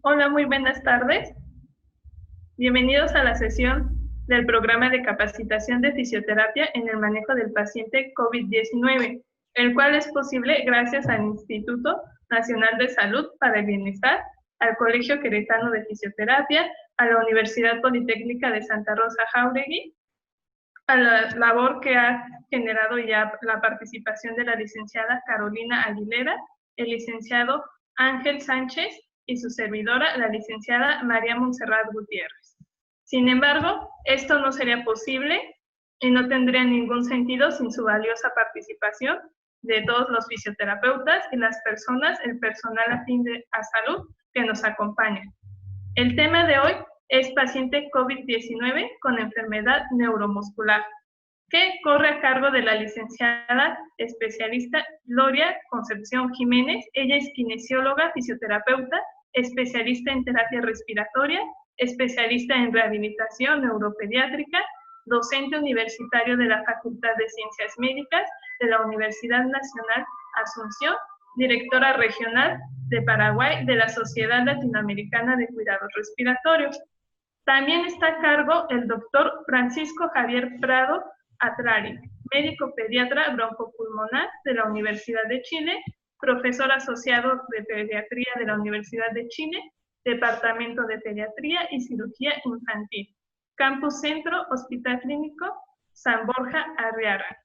Hola, muy buenas tardes. Bienvenidos a la sesión del programa de capacitación de fisioterapia en el manejo del paciente COVID-19, el cual es posible gracias al Instituto Nacional de Salud para el Bienestar, al Colegio Queretano de Fisioterapia, a la Universidad Politécnica de Santa Rosa Jáuregui, a la labor que ha generado ya la participación de la licenciada Carolina Aguilera, el licenciado Ángel Sánchez y su servidora, la licenciada María Montserrat Gutiérrez. Sin embargo, esto no sería posible y no tendría ningún sentido sin su valiosa participación de todos los fisioterapeutas y las personas, el personal afín a salud que nos acompaña. El tema de hoy es paciente COVID-19 con enfermedad neuromuscular, que corre a cargo de la licenciada especialista Gloria Concepción Jiménez. Ella es kinesióloga, fisioterapeuta, especialista en terapia respiratoria, especialista en rehabilitación neuropediátrica, docente universitario de la Facultad de Ciencias Médicas de la Universidad Nacional Asunción, directora regional de Paraguay de la Sociedad Latinoamericana de Cuidados Respiratorios. También está a cargo el doctor Francisco Javier Prado Atrari, médico pediatra broncopulmonar de la Universidad de Chile, profesor asociado de pediatría de la Universidad de Chile, Departamento de Pediatría y Cirugía Infantil, Campus Centro, Hospital Clínico San Borja Arriaga.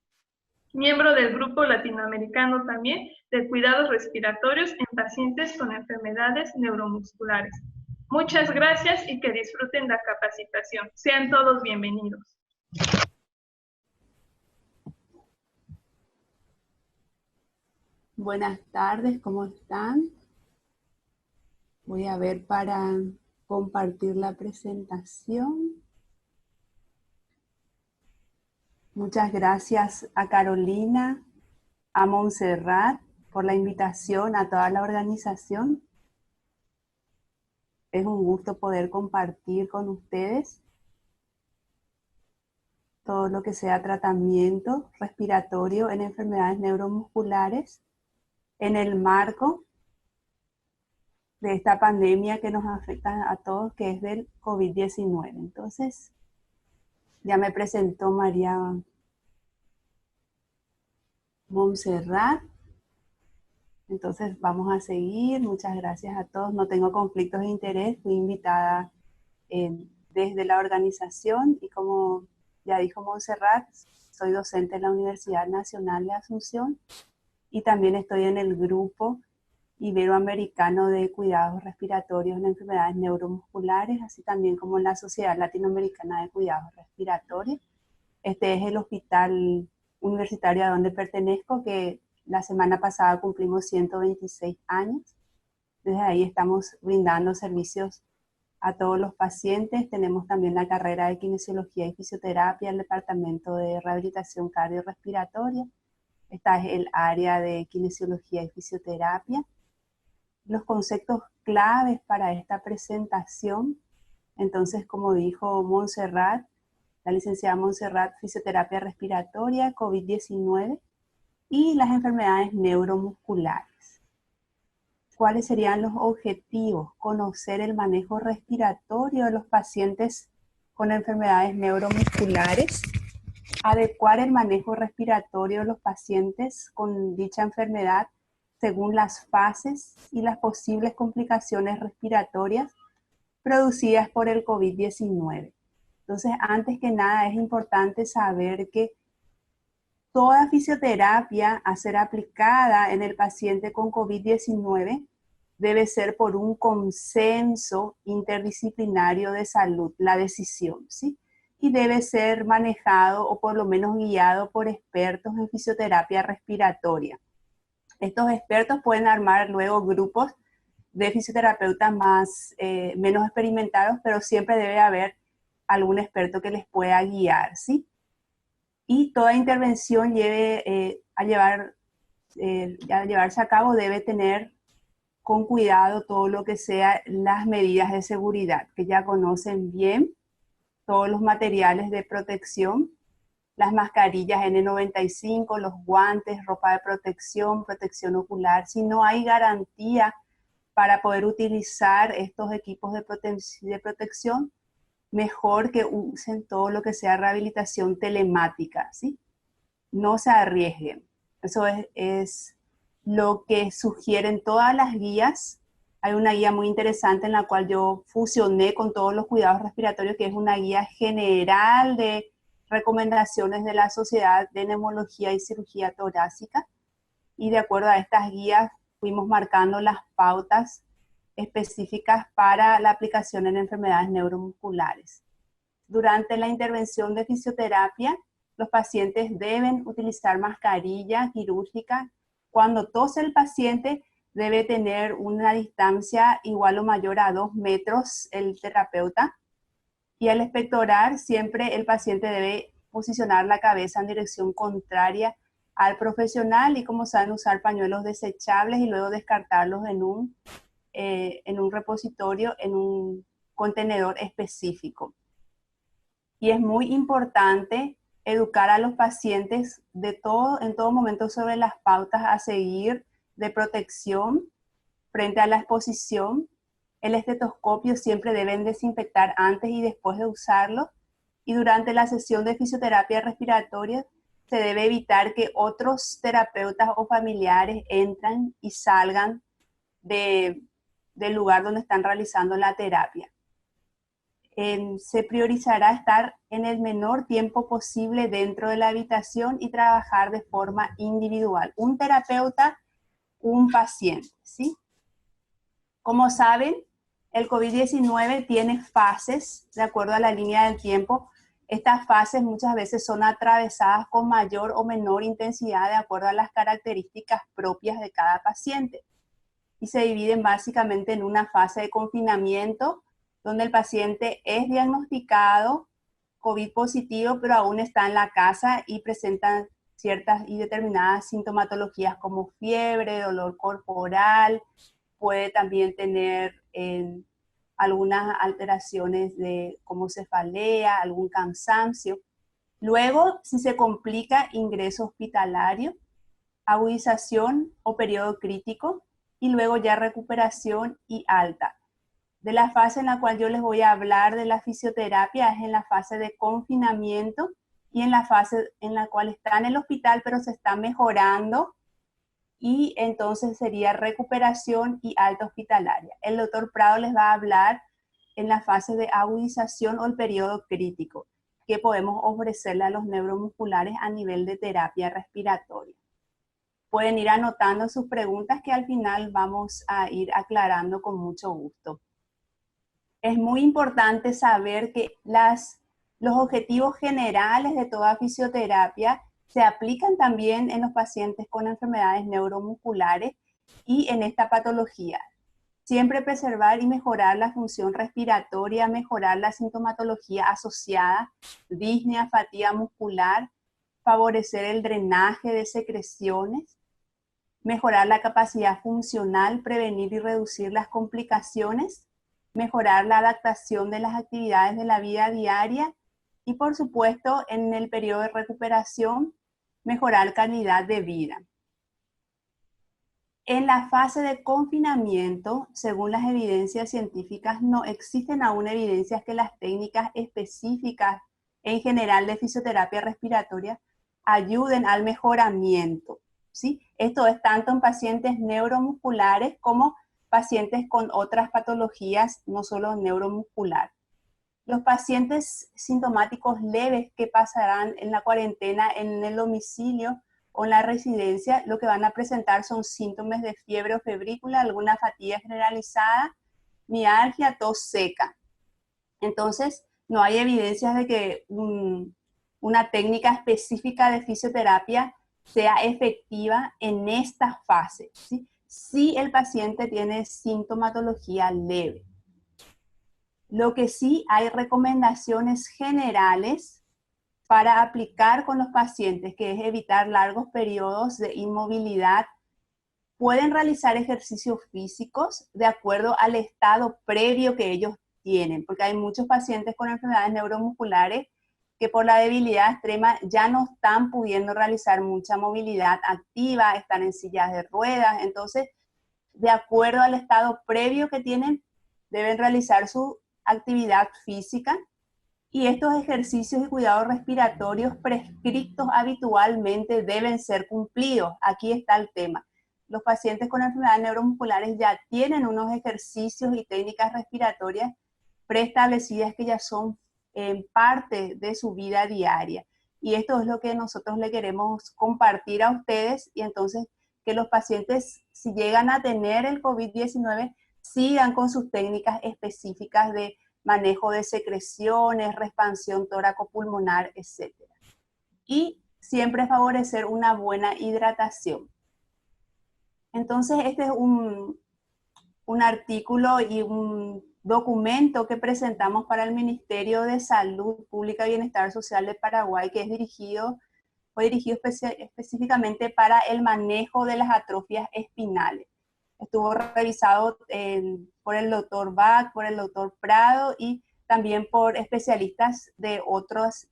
Miembro del Grupo Latinoamericano también de Cuidados Respiratorios en pacientes con enfermedades neuromusculares. Muchas gracias y que disfruten la capacitación. Sean todos bienvenidos. Buenas tardes, ¿cómo están? Voy a ver para compartir la presentación. Muchas gracias a Carolina, a Montserrat por la invitación, a toda la organización. Es un gusto poder compartir con ustedes todo lo que sea tratamiento respiratorio en enfermedades neuromusculares en el marco de esta pandemia que nos afecta a todos, que es del COVID-19. Entonces, ya me presentó María Montserrat. Entonces, vamos a seguir. Muchas gracias a todos. No tengo conflictos de interés. Fui invitada desde la organización y como ya dijo Montserrat, soy docente en la Universidad Nacional de Asunción y también estoy en el grupo Iberoamericano de Cuidados Respiratorios en Enfermedades Neuromusculares, así también como en la Sociedad Latinoamericana de Cuidados Respiratorios. Este es el hospital universitario a donde pertenezco, que la semana pasada cumplimos 126 años. Desde ahí estamos brindando servicios a todos los pacientes. Tenemos también la carrera de kinesiología y fisioterapia, el departamento de rehabilitación cardiorrespiratoria. Esta es el área de kinesiología y fisioterapia. Los conceptos claves para esta presentación, entonces, como dijo Montserrat, la licenciada Montserrat, fisioterapia respiratoria, COVID-19 y las enfermedades neuromusculares. ¿Cuáles serían los objetivos? Conocer el manejo respiratorio de los pacientes con enfermedades neuromusculares, adecuar el manejo respiratorio de los pacientes con dicha enfermedad según las fases y las posibles complicaciones respiratorias producidas por el COVID-19. Entonces, antes que nada, es importante saber que toda fisioterapia a ser aplicada en el paciente con COVID-19 debe ser por un consenso interdisciplinario de salud, la decisión, ¿sí? Y debe ser manejado o por lo menos guiado por expertos en fisioterapia respiratoria. Estos expertos pueden armar luego grupos de fisioterapeutas menos experimentados, pero siempre debe haber algún experto que les pueda guiar, ¿sí? Y toda intervención a llevarse a cabo debe tener con cuidado todo lo que sea las medidas de seguridad, que ya conocen bien, todos los materiales de protección, las mascarillas N95, los guantes, ropa de protección, protección ocular. Si no hay garantía para poder utilizar estos equipos de protección, mejor que usen todo lo que sea rehabilitación telemática, ¿sí? No se arriesguen. Eso es lo que sugieren todas las guías. Hay una guía muy interesante en la cual yo fusioné con todos los cuidados respiratorios, que es una guía general de recomendaciones de la Sociedad de Neumología y Cirugía Torácica. Y de acuerdo a estas guías fuimos marcando las pautas específicas para la aplicación en enfermedades neuromusculares. Durante la intervención de fisioterapia, los pacientes deben utilizar mascarilla quirúrgica. Cuando tose el paciente, debe tener una distancia igual o mayor a 2 metros el terapeuta. Y al expectorar, siempre el paciente debe posicionar la cabeza en dirección contraria al profesional y, como saben, usar pañuelos desechables y luego descartarlos en un repositorio, en un contenedor específico. Y es muy importante educar a los pacientes en todo momento sobre las pautas a seguir de protección frente a la exposición. El estetoscopio siempre deben desinfectar antes y después de usarlo. Y durante la sesión de fisioterapia respiratoria se debe evitar que otros terapeutas o familiares entren y salgan del lugar donde están realizando la terapia. Se priorizará estar en el menor tiempo posible dentro de la habitación y trabajar de forma individual. Un terapeuta, un paciente, ¿sí? Como saben, el COVID-19 tiene fases de acuerdo a la línea del tiempo. Estas fases muchas veces son atravesadas con mayor o menor intensidad de acuerdo a las características propias de cada paciente. Y se dividen básicamente en una fase de confinamiento, donde el paciente es diagnosticado COVID positivo, pero aún está en la casa y presenta ciertas y determinadas sintomatologías como fiebre, dolor corporal, puede también tener algunas alteraciones como cefalea, algún cansancio. Luego, si se complica, ingreso hospitalario, agudización o periodo crítico, y luego ya recuperación y alta. De la fase en la cual yo les voy a hablar de la fisioterapia es en la fase de confinamiento y en la fase en la cual está en el hospital pero se está mejorando, y entonces sería recuperación y alta hospitalaria. El doctor Prado les va a hablar en la fase de agudización o el periodo crítico, que podemos ofrecerle a los neuromusculares a nivel de terapia respiratoria. Pueden ir anotando sus preguntas que al final vamos a ir aclarando con mucho gusto. Es muy importante saber que los objetivos generales de toda fisioterapia se aplican también en los pacientes con enfermedades neuromusculares y en esta patología. Siempre preservar y mejorar la función respiratoria, mejorar la sintomatología asociada, disnea, fatiga muscular, favorecer el drenaje de secreciones, mejorar la capacidad funcional, prevenir y reducir las complicaciones, mejorar la adaptación de las actividades de la vida diaria y, por supuesto, en el periodo de recuperación, mejorar calidad de vida. En la fase de confinamiento, según las evidencias científicas, no existen aún evidencias que las técnicas específicas en general de fisioterapia respiratoria ayuden al mejoramiento, ¿sí? Esto es tanto en pacientes neuromusculares como pacientes con otras patologías, no solo neuromuscular. Los pacientes sintomáticos leves que pasarán en la cuarentena en el domicilio o en la residencia, lo que van a presentar son síntomas de fiebre o febrícula, alguna fatiga generalizada, mialgia, tos seca. Entonces, no hay evidencias de que una técnica específica de fisioterapia sea efectiva en esta fase, ¿sí? Si el paciente tiene sintomatología leve. Lo que sí hay recomendaciones generales para aplicar con los pacientes, que es evitar largos periodos de inmovilidad. Pueden realizar ejercicios físicos de acuerdo al estado previo que ellos tienen, porque hay muchos pacientes con enfermedades neuromusculares que por la debilidad extrema ya no están pudiendo realizar mucha movilidad activa, están en sillas de ruedas. Entonces, de acuerdo al estado previo que tienen, deben realizar su actividad física y estos ejercicios y cuidados respiratorios prescritos habitualmente deben ser cumplidos. Aquí está el tema. Los pacientes con enfermedades neuromusculares ya tienen unos ejercicios y técnicas respiratorias preestablecidas que ya son parte de su vida diaria. Y esto es lo que nosotros le queremos compartir a ustedes y entonces que los pacientes, si llegan a tener el COVID-19, sigan con sus técnicas específicas de manejo de secreciones, expansión tóraco-pulmonar, etc. Y siempre favorecer una buena hidratación. Entonces, este es un artículo y un documento que presentamos para el Ministerio de Salud Pública y Bienestar Social de Paraguay, que fue dirigido específicamente para el manejo de las atrofias espinales. Estuvo revisado por el doctor Bach, por el doctor Prado y también por especialistas de otras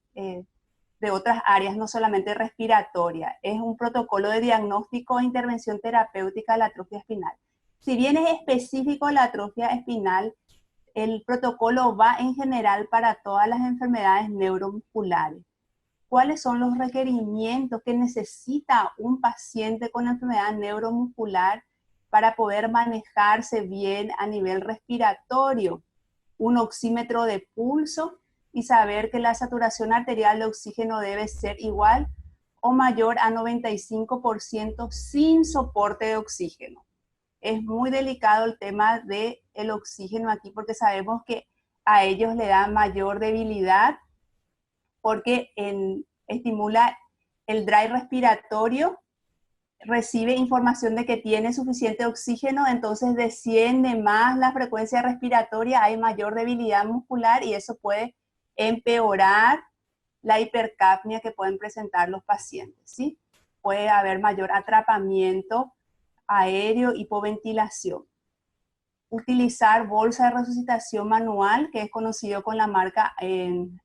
áreas, no solamente respiratoria. Es un protocolo de diagnóstico e intervención terapéutica de la atrofia espinal. Si bien es específico la atrofia espinal, el protocolo va en general para todas las enfermedades neuromusculares. ¿Cuáles son los requerimientos que necesita un paciente con enfermedad neuromuscular para poder manejarse bien a nivel respiratorio? Un oxímetro de pulso y saber que la saturación arterial de oxígeno debe ser igual o mayor a 95% sin soporte de oxígeno. Es muy delicado el tema del oxígeno aquí porque sabemos que a ellos le da mayor debilidad porque estimula el drive respiratorio, recibe información de que tiene suficiente oxígeno, entonces desciende más la frecuencia respiratoria, hay mayor debilidad muscular y eso puede empeorar la hipercapnia que pueden presentar los pacientes, ¿sí? Puede haber mayor atrapamiento aéreo, hipoventilación. Utilizar bolsa de resucitación manual, que es conocido con la marca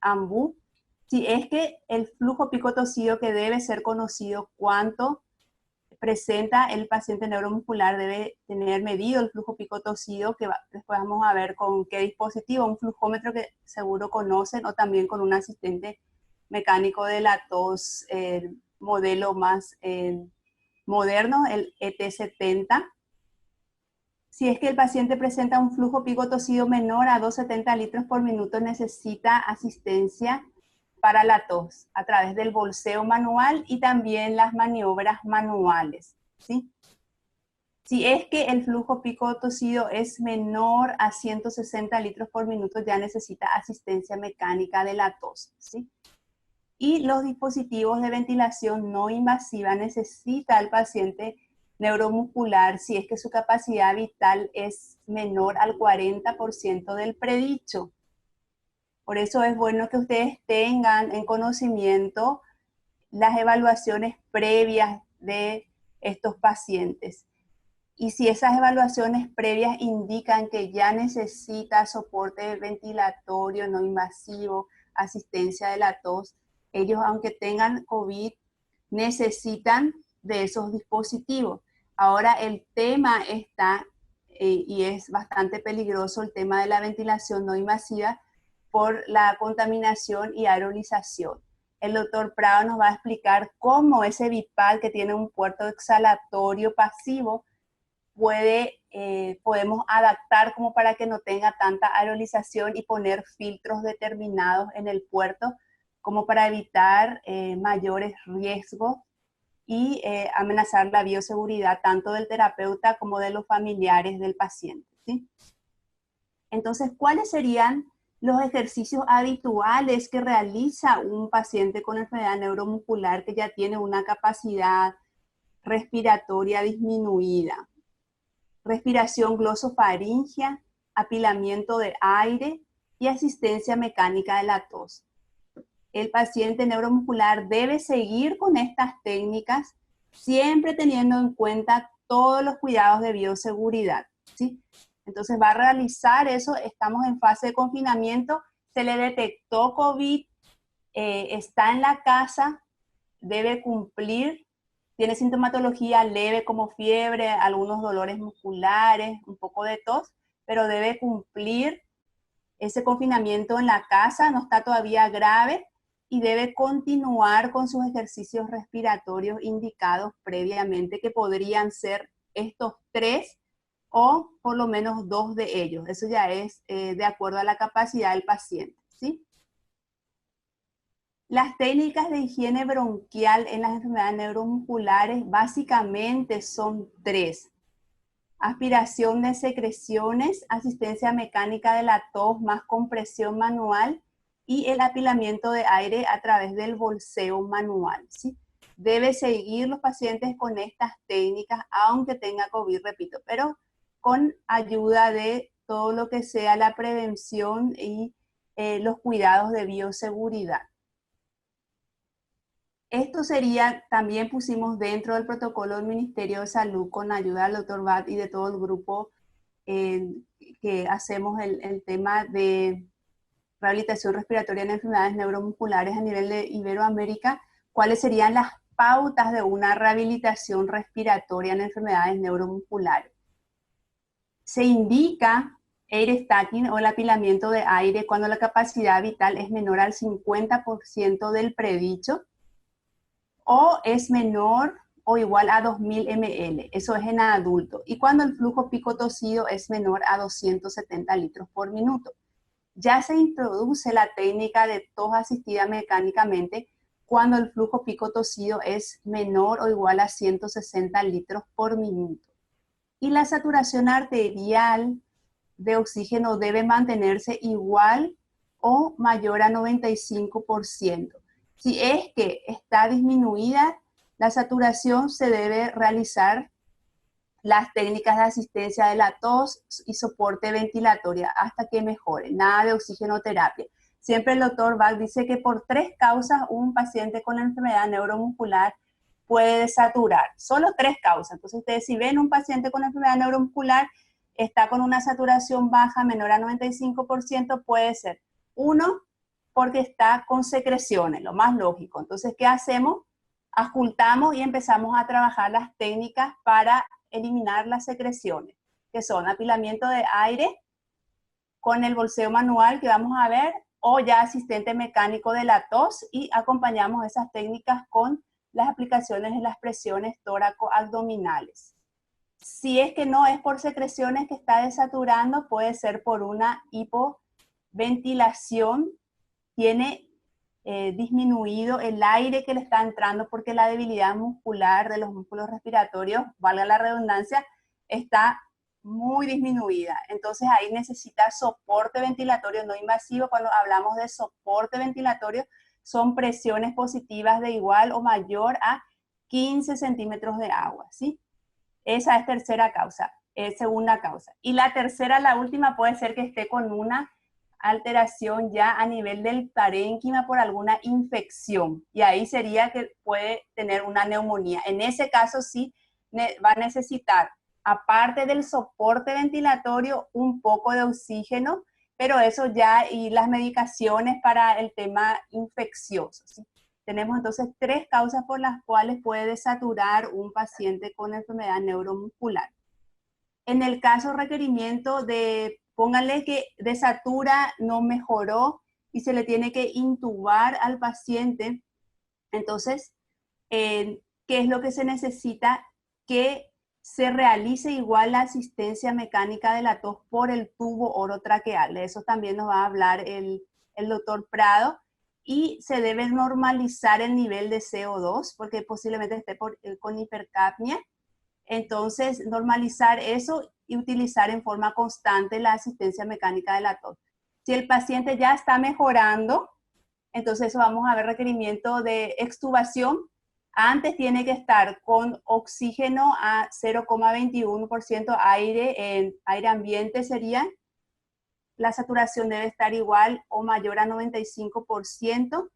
AMBU. Si es que el flujo pico-tossido, que debe ser conocido cuánto presenta el paciente neuromuscular, debe tener medido el flujo pico-tossido, que después vamos a ver con qué dispositivo, un flujómetro que seguro conocen, o también con un asistente mecánico de la tos, el modelo más moderno, el ET70. Si es que el paciente presenta un flujo pico-tossido menor a 2,70 litros por minuto, necesita asistencia para la tos a través del bolseo manual y también las maniobras manuales, ¿sí? Si es que el flujo pico-tossido es menor a 160 litros por minuto, ya necesita asistencia mecánica de la tos, ¿sí? Y los dispositivos de ventilación no invasiva necesita el paciente neuromuscular si es que su capacidad vital es menor al 40% del predicho. Por eso es bueno que ustedes tengan en conocimiento las evaluaciones previas de estos pacientes. Y si esas evaluaciones previas indican que ya necesita soporte ventilatorio no invasivo, asistencia de la tos, ellos, aunque tengan COVID, necesitan de esos dispositivos. Ahora el tema está, y es bastante peligroso, el tema de la ventilación no invasiva por la contaminación y aerolización. El doctor Prado nos va a explicar cómo ese BiPAP, que tiene un puerto exhalatorio pasivo, podemos adaptar como para que no tenga tanta aerolización y poner filtros determinados en el puerto como para evitar mayores riesgos y amenazar la bioseguridad tanto del terapeuta como de los familiares del paciente, ¿sí? Entonces, ¿cuáles serían los ejercicios habituales que realiza un paciente con enfermedad neuromuscular que ya tiene una capacidad respiratoria disminuida? Respiración glosofaringea, apilamiento de aire y asistencia mecánica de la tos. El paciente neuromuscular debe seguir con estas técnicas, siempre teniendo en cuenta todos los cuidados de bioseguridad, ¿sí? Entonces va a realizar eso, estamos en fase de confinamiento, se le detectó COVID, está en la casa, debe cumplir tiene sintomatología leve como fiebre, algunos dolores musculares, un poco de tos, pero debe cumplir ese confinamiento en la casa, no está todavía grave y debe continuar con sus ejercicios respiratorios indicados previamente, que podrían ser estos 3 o por lo menos 2 de ellos. Eso ya es de acuerdo a la capacidad del paciente, ¿sí? Las técnicas de higiene bronquial en las enfermedades neuromusculares básicamente son 3. Aspiración de secreciones, asistencia mecánica de la tos más compresión manual y el apilamiento de aire a través del bolseo manual, ¿sí? Debe seguir los pacientes con estas técnicas, aunque tenga COVID, repito, pero con ayuda de todo lo que sea la prevención y los cuidados de bioseguridad. Esto sería, también pusimos dentro del protocolo del Ministerio de Salud con ayuda del Dr. Bat y de todo el grupo que hacemos el tema de rehabilitación respiratoria en enfermedades neuromusculares a nivel de Iberoamérica, cuáles serían las pautas de una rehabilitación respiratoria en enfermedades neuromusculares. Se indica air stacking o el apilamiento de aire cuando la capacidad vital es menor al 50% del predicho, o es menor o igual a 2000 ml, eso es en adulto, y cuando el flujo pico tosido es menor a 270 litros por minuto. Ya se introduce la técnica de tos asistida mecánicamente cuando el flujo pico tosido es menor o igual a 160 litros por minuto. Y la saturación arterial de oxígeno debe mantenerse igual o mayor a 95%. Si es que está disminuida la saturación, se debe realizar las técnicas de asistencia de la tos y soporte ventilatoria hasta que mejore. Nada de oxigenoterapia. Siempre el doctor Bach dice que por 3 causas un paciente con enfermedad neuromuscular puede desaturar. Solo 3 causas. Entonces ustedes si ven un paciente con enfermedad neuromuscular, está con una saturación baja menor a 95%, puede ser 1, porque está con secreciones, lo más lógico. Entonces, ¿qué hacemos? Ocultamos y empezamos a trabajar las técnicas para eliminar las secreciones, que son apilamiento de aire con el bolseo manual que vamos a ver, o ya asistente mecánico de la tos, y acompañamos esas técnicas con las aplicaciones de las presiones tóraco-abdominales. Si es que no es por secreciones que está desaturando, puede ser por una hipoventilación, tiene disminuido el aire que le está entrando porque la debilidad muscular de los músculos respiratorios, valga la redundancia, está muy disminuida. Entonces ahí necesita soporte ventilatorio no invasivo. Cuando hablamos de soporte ventilatorio, son presiones positivas de igual o mayor a 15 centímetros de agua, ¿sí? Esa es tercera causa, segunda causa. Y la tercera, la última, puede ser que esté con una alteración ya a nivel del parénquima por alguna infección. Y ahí sería que puede tener una neumonía. En ese caso sí va a necesitar, aparte del soporte ventilatorio, un poco de oxígeno, pero eso ya, y las medicaciones para el tema infeccioso, ¿sí? Tenemos entonces 3 causas por las cuales puede desaturar un paciente con enfermedad neuromuscular. En el caso requerimiento de, pónganle que desatura, no mejoró y se le tiene que intubar al paciente, entonces, ¿qué es lo que se necesita? Que se realice igual la asistencia mecánica de la tos por el tubo orotraqueal. De eso también nos va a hablar el doctor Prado. Y se debe normalizar el nivel de CO2 porque posiblemente esté con hipercapnia. Entonces, normalizar eso y utilizar en forma constante la asistencia mecánica de la tos. Si el paciente ya está mejorando, entonces vamos a ver requerimiento de extubación. Antes tiene que estar con oxígeno a 0,21% aire, en aire ambiente sería. La saturación debe estar igual o mayor a 95%.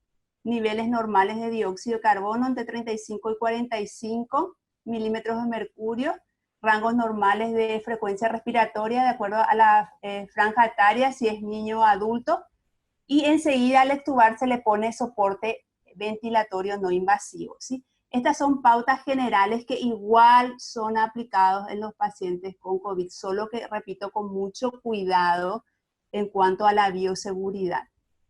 Niveles normales de dióxido de carbono entre 35 y 45 milímetros de mercurio. Rangos normales de frecuencia respiratoria de acuerdo a la franja etaria, si es niño o adulto. Y enseguida al extubar se le pone soporte ventilatorio no invasivo, ¿sí? Estas son pautas generales que igual son aplicados en los pacientes con COVID, solo que, repito, con mucho cuidado en cuanto a la bioseguridad.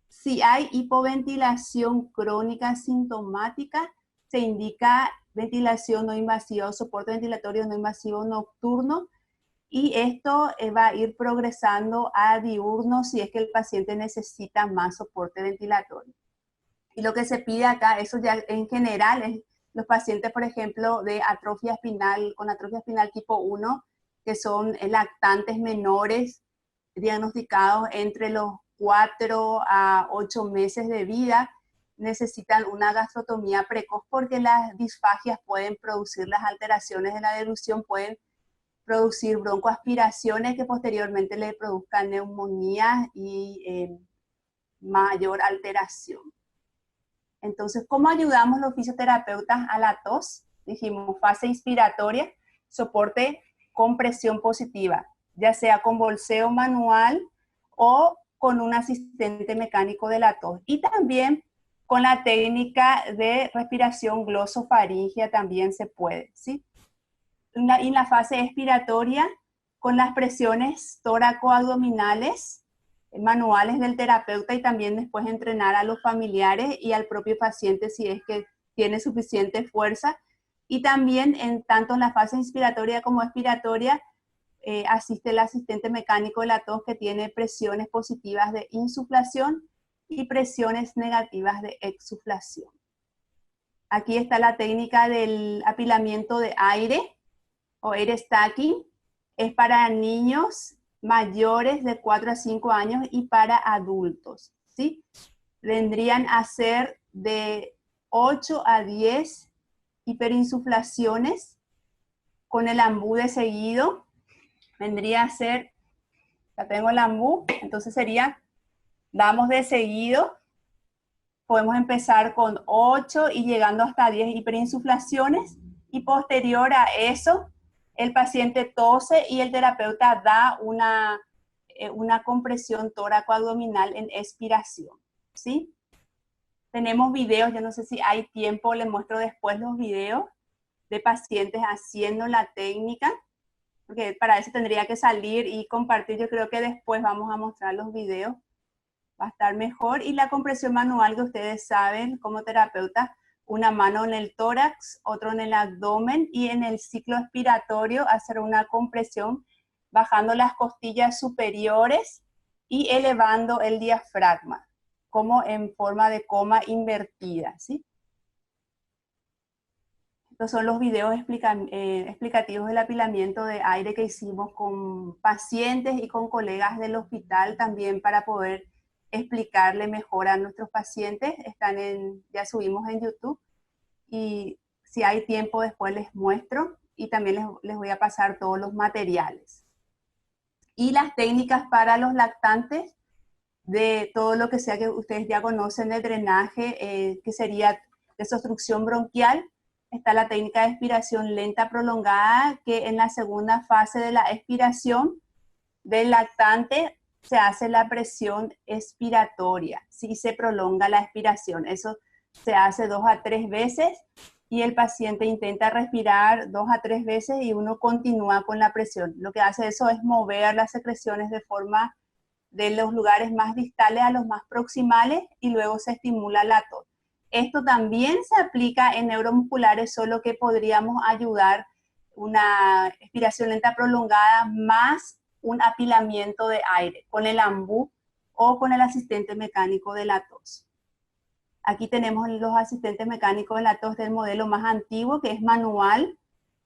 Si hay hipoventilación crónica sintomática, se indica ventilación no invasiva o soporte ventilatorio no invasivo nocturno, y esto va a ir progresando a diurno si es que el paciente necesita más soporte ventilatorio. Y lo que se pide acá, eso ya en general, es los pacientes, por ejemplo, de atrofia espinal, con atrofia espinal tipo 1, que son lactantes menores, diagnosticados entre los 4 a 8 meses de vida, necesitan una gastrotomía precoz porque las disfagias pueden producir las alteraciones de la deglución, pueden producir broncoaspiraciones que posteriormente le produzcan neumonía y mayor alteración. Entonces, ¿cómo ayudamos los fisioterapeutas a la tos? Dijimos, fase inspiratoria, soporte con presión positiva, ya sea con bolseo manual o con un asistente mecánico de la tos. Y también con la técnica de respiración glosofaringea también se puede, ¿sí? Y en la fase expiratoria, con las presiones tóraco-abdominales, manuales del terapeuta, y también después entrenar a los familiares y al propio paciente si es que tiene suficiente fuerza. Y también tanto en la fase inspiratoria como expiratoria asiste el asistente mecánico de la tos, que tiene presiones positivas de insuflación y presiones negativas de exsuflación. Aquí está la técnica del apilamiento de aire o air stacking. Es para niños mayores de 4 a 5 años y para adultos, ¿sí? Vendrían a ser de 8 a 10 hiperinsuflaciones con el ambú de seguido. Vendría a ser, ya tengo el ambú, entonces sería, damos de seguido, podemos empezar con 8 y llegando hasta 10 hiperinsuflaciones, y posterior a eso, el paciente tose y el terapeuta da una compresión tóraco-abdominal en expiración, ¿sí? Tenemos videos, yo no sé si hay tiempo, les muestro después los videos de pacientes haciendo la técnica, porque para eso tendría que salir y compartir. Yo creo que después vamos a mostrar los videos, va a estar mejor. Y la compresión manual, que ustedes saben como terapeuta, una mano en el tórax, otro en el abdomen, y en el ciclo expiratorio hacer una compresión bajando las costillas superiores y elevando el diafragma, como en forma de coma invertida, ¿sí? Estos son los videos explicativos del apilamiento de aire que hicimos con pacientes y con colegas del hospital, también para poder explicarle mejor a nuestros pacientes. Ya subimos en YouTube, y si hay tiempo después les muestro, y también les voy a pasar todos los materiales. Y las técnicas para los lactantes, de todo lo que sea que ustedes ya conocen de drenaje, que sería desobstrucción bronquial. Está la técnica de expiración lenta prolongada, que en la segunda fase de la expiración del lactante se hace la presión expiratoria, si se prolonga la expiración. Eso se hace 2 a 3 veces y el paciente intenta respirar 2 a 3 veces y uno continúa con la presión. Lo que hace eso es mover las secreciones de forma de los lugares más distales a los más proximales, y luego se estimula la tos. Esto también se aplica en neuromusculares, solo que podríamos ayudar una expiración lenta prolongada más un apilamiento de aire con el ambú o con el asistente mecánico de la tos. Aquí tenemos los asistentes mecánicos de la tos del modelo más antiguo, que es manual.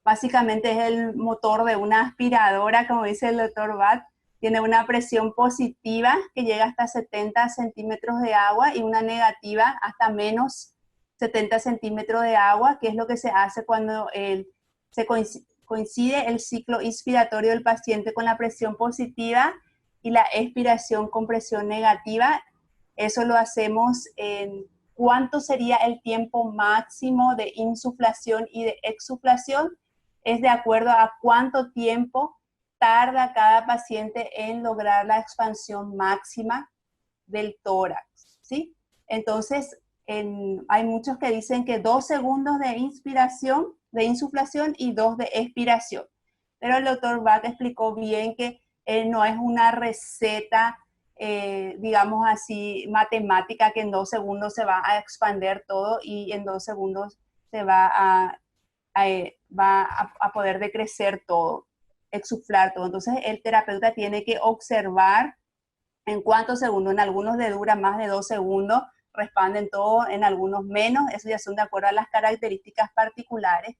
Básicamente es el motor de una aspiradora, como dice el doctor Bat. Tiene una presión positiva que llega hasta 70 centímetros de agua y una negativa hasta menos 70 centímetros de agua, que es lo que se hace cuando se coincide el ciclo inspiratorio del paciente con la presión positiva y la expiración con presión negativa. Eso lo hacemos en cuánto sería el tiempo máximo de insuflación y de exsuflación. Es de acuerdo a cuánto tiempo tarda cada paciente en lograr la expansión máxima del tórax, ¿sí? Entonces, hay muchos que dicen que 2 segundos de inspiración, de insuflación y 2 de expiración. Pero el doctor Bach explicó bien que no es una receta, digamos así, matemática, que en 2 segundos se va a expandir todo y en 2 segundos se va a poder decrecer todo, exuflar todo. Entonces el terapeuta tiene que observar en cuántos segundos. En algunos le dura más de 2 segundos, respanden todo, en algunos menos. Eso ya son de acuerdo a las características particulares,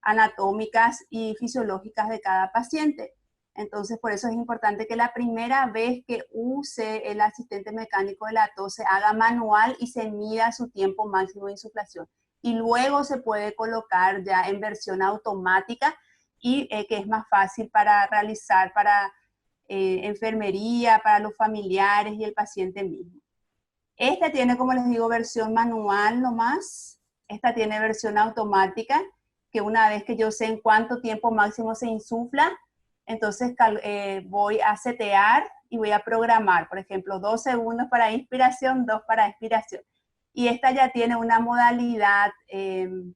anatómicas y fisiológicas de cada paciente. Entonces, por eso es importante que la primera vez que use el asistente mecánico de la tos se haga manual y se mida su tiempo máximo de insuflación. Y luego se puede colocar ya en versión automática y que es más fácil para realizar para enfermería, para los familiares y el paciente mismo. Esta tiene, como les digo, versión manual nomás. Esta tiene versión automática, que una vez que yo sé en cuánto tiempo máximo se insufla, entonces voy a setear y voy a programar. Por ejemplo, 2 segundos para inspiración, 2 para expiración. Y esta ya tiene una modalidad que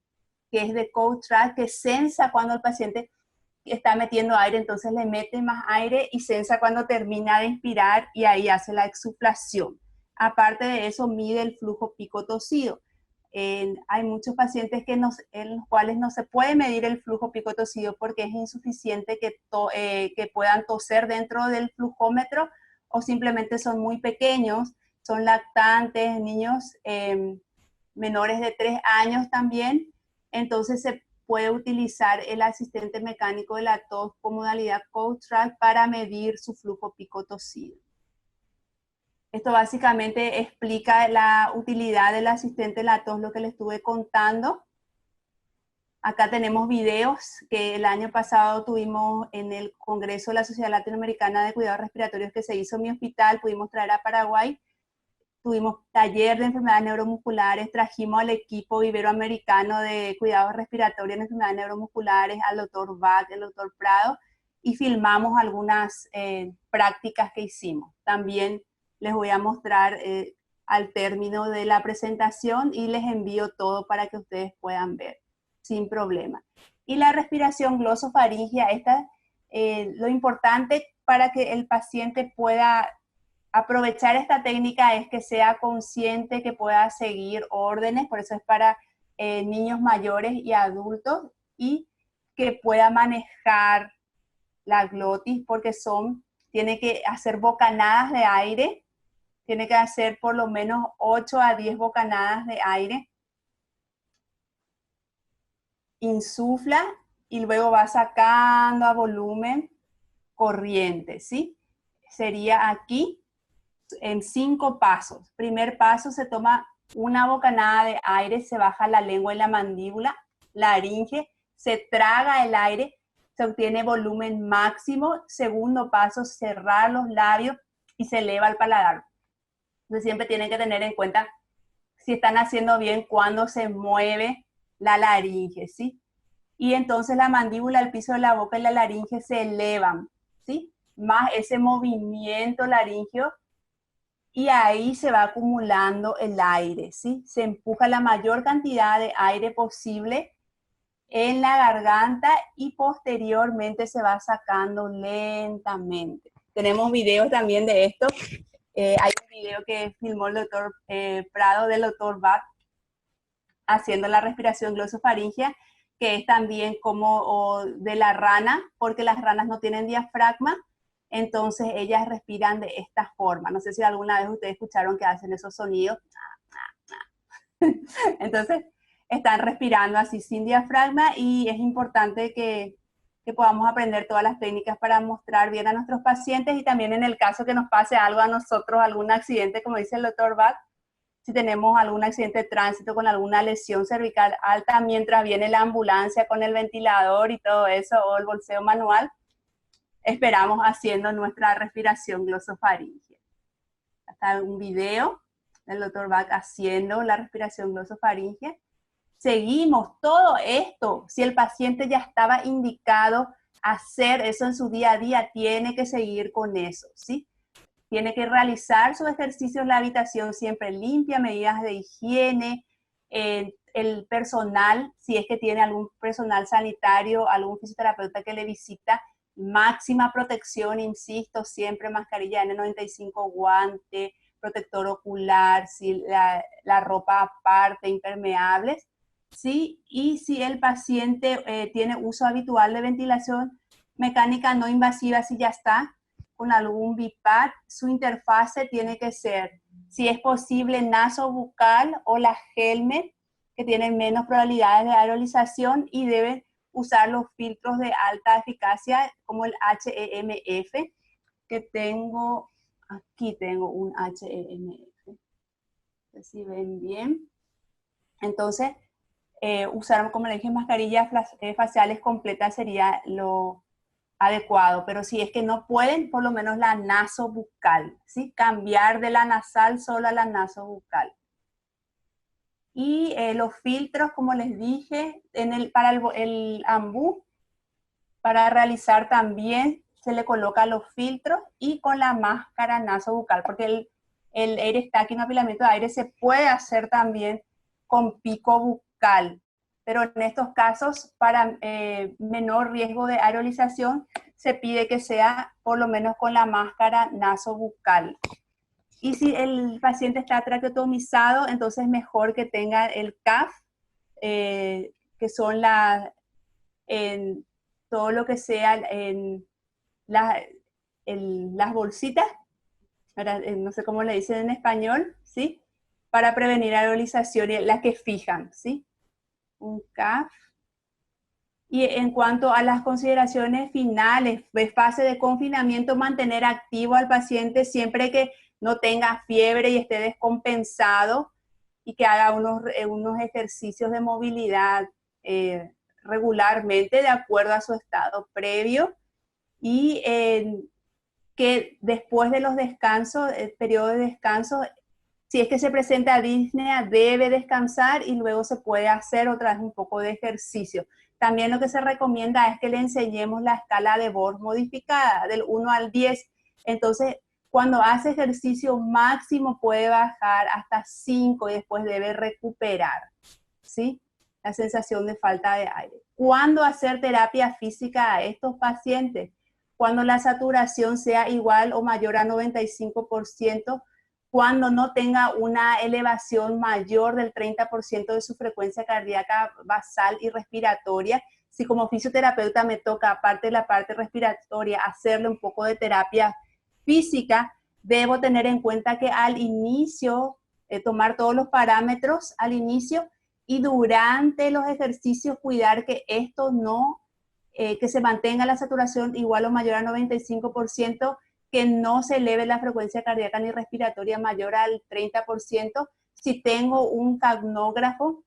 es de CodeTrack, que sensa cuando el paciente está metiendo aire, entonces le mete más aire y sensa cuando termina de inspirar y ahí hace la exuflación. Aparte de eso, mide el flujo pico-tosido. Hay muchos pacientes en los cuales no se puede medir el flujo pico-tosido porque es insuficiente que puedan toser dentro del flujómetro o simplemente son muy pequeños, son lactantes, niños menores de 3 años también. Entonces se puede utilizar el asistente mecánico de la tos con modalidad CodeTrack para medir su flujo pico-tosido. Esto básicamente explica la utilidad del asistente de la tos, lo que les estuve contando. Acá tenemos videos que el año pasado tuvimos en el Congreso de la Sociedad Latinoamericana de Cuidados Respiratorios que se hizo en mi hospital, pudimos traer a Paraguay. Tuvimos taller de enfermedades neuromusculares, trajimos al equipo iberoamericano de cuidados respiratorios en enfermedades neuromusculares, al doctor Bach, al doctor Prado, y filmamos algunas prácticas que hicimos. También les voy a mostrar al término de la presentación y les envío todo para que ustedes puedan ver sin problema. Y la respiración glosofaringea, lo importante para que el paciente pueda aprovechar esta técnica es que sea consciente, que pueda seguir órdenes, por eso es para niños mayores y adultos, y que pueda manejar la glotis, porque tiene que hacer bocanadas de aire, tiene que hacer por lo menos 8 a 10 bocanadas de aire. Insufla y luego va sacando a volumen corriente, ¿sí? Sería aquí en 5 pasos. Primer paso, se toma una bocanada de aire, se baja la lengua y la mandíbula, laringe, se traga el aire, se obtiene volumen máximo. Segundo paso, cerrar los labios y se eleva el paladar. Entonces siempre tienen que tener en cuenta si están haciendo bien cuando se mueve la laringe, ¿sí? Y entonces la mandíbula, el piso de la boca y la laringe se elevan, ¿sí? Más ese movimiento laringeo, y ahí se va acumulando el aire, ¿sí? Se empuja la mayor cantidad de aire posible en la garganta y posteriormente se va sacando lentamente. Tenemos videos también de esto. Hay un video que filmó el doctor Prado del doctor Bach haciendo la respiración glosofaringea, que es también como de la rana, porque las ranas no tienen diafragma, entonces ellas respiran de esta forma. No sé si alguna vez ustedes escucharon que hacen esos sonidos. Entonces están respirando así sin diafragma, y es importante que podamos aprender todas las técnicas para mostrar bien a nuestros pacientes, y también en el caso que nos pase algo a nosotros, algún accidente, como dice el doctor Bach, si tenemos algún accidente de tránsito con alguna lesión cervical alta, mientras viene la ambulancia con el ventilador y todo eso, o el bolseo manual, esperamos haciendo nuestra respiración glosofaringea. Hasta un video del doctor Bach haciendo la respiración glosofaringea. Seguimos todo esto. Si el paciente ya estaba indicado hacer eso en su día a día, tiene que seguir con eso, ¿sí? Tiene que realizar sus ejercicios, la habitación siempre limpia, medidas de higiene, el personal, si es que tiene algún personal sanitario, algún fisioterapeuta que le visita, máxima protección, insisto, siempre mascarilla N95, guante, protector ocular, ¿sí? La ropa aparte, impermeables, ¿sí? Y si el paciente tiene uso habitual de ventilación mecánica no invasiva, si ya está con algún BiPAP, su interfase tiene que ser, si es posible, nasobucal o la Helmet, que tienen menos probabilidades de aerolización y deben usar los filtros de alta eficacia como el HEMF, que tengo, aquí tengo un HEMF, si ven bien. Entonces, usar, como le dije, mascarillas faciales completas sería lo adecuado, pero si es que no pueden, por lo menos la nasobucal, ¿sí? Cambiar de la nasal solo a la nasobucal. Y los filtros, como les dije, para el AMBU, para realizar también se le coloca los filtros y con la máscara nasobucal, porque el aire stacking, apilamiento de aire, se puede hacer también con pico bucal, pero en estos casos, para menor riesgo de aerolización, se pide que sea por lo menos con la máscara nasobucal. Y si el paciente está traqueotomizado, entonces mejor que tenga el CAF, que son todo lo que sea las bolsitas, no sé cómo le dicen en español, ¿sí? Para prevenir aerolización, las que fijan, ¿sí? Un CAF. Y en cuanto a las consideraciones finales, de fase de confinamiento, mantener activo al paciente siempre que no tenga fiebre y esté descompensado y que haga unos ejercicios de movilidad regularmente de acuerdo a su estado previo y que después de los descansos, el periodo de descanso, si es que se presenta disnea, debe descansar y luego se puede hacer otra vez un poco de ejercicio. También lo que se recomienda es que le enseñemos la escala de Borg modificada, del 1 al 10. Entonces, cuando hace ejercicio máximo puede bajar hasta 5 y después debe recuperar, ¿sí? La sensación de falta de aire. ¿Cuándo hacer terapia física a estos pacientes? Cuando la saturación sea igual o mayor a 95%, cuando no tenga una elevación mayor del 30% de su frecuencia cardíaca basal y respiratoria. Si como fisioterapeuta me toca, aparte de la parte respiratoria, hacerle un poco de terapia física, debo tener en cuenta que al inicio, tomar todos los parámetros al inicio y durante los ejercicios cuidar que esto no, que se mantenga la saturación igual o mayor a 95%, que no se eleve la frecuencia cardíaca ni respiratoria mayor al 30%. Si tengo un capnógrafo,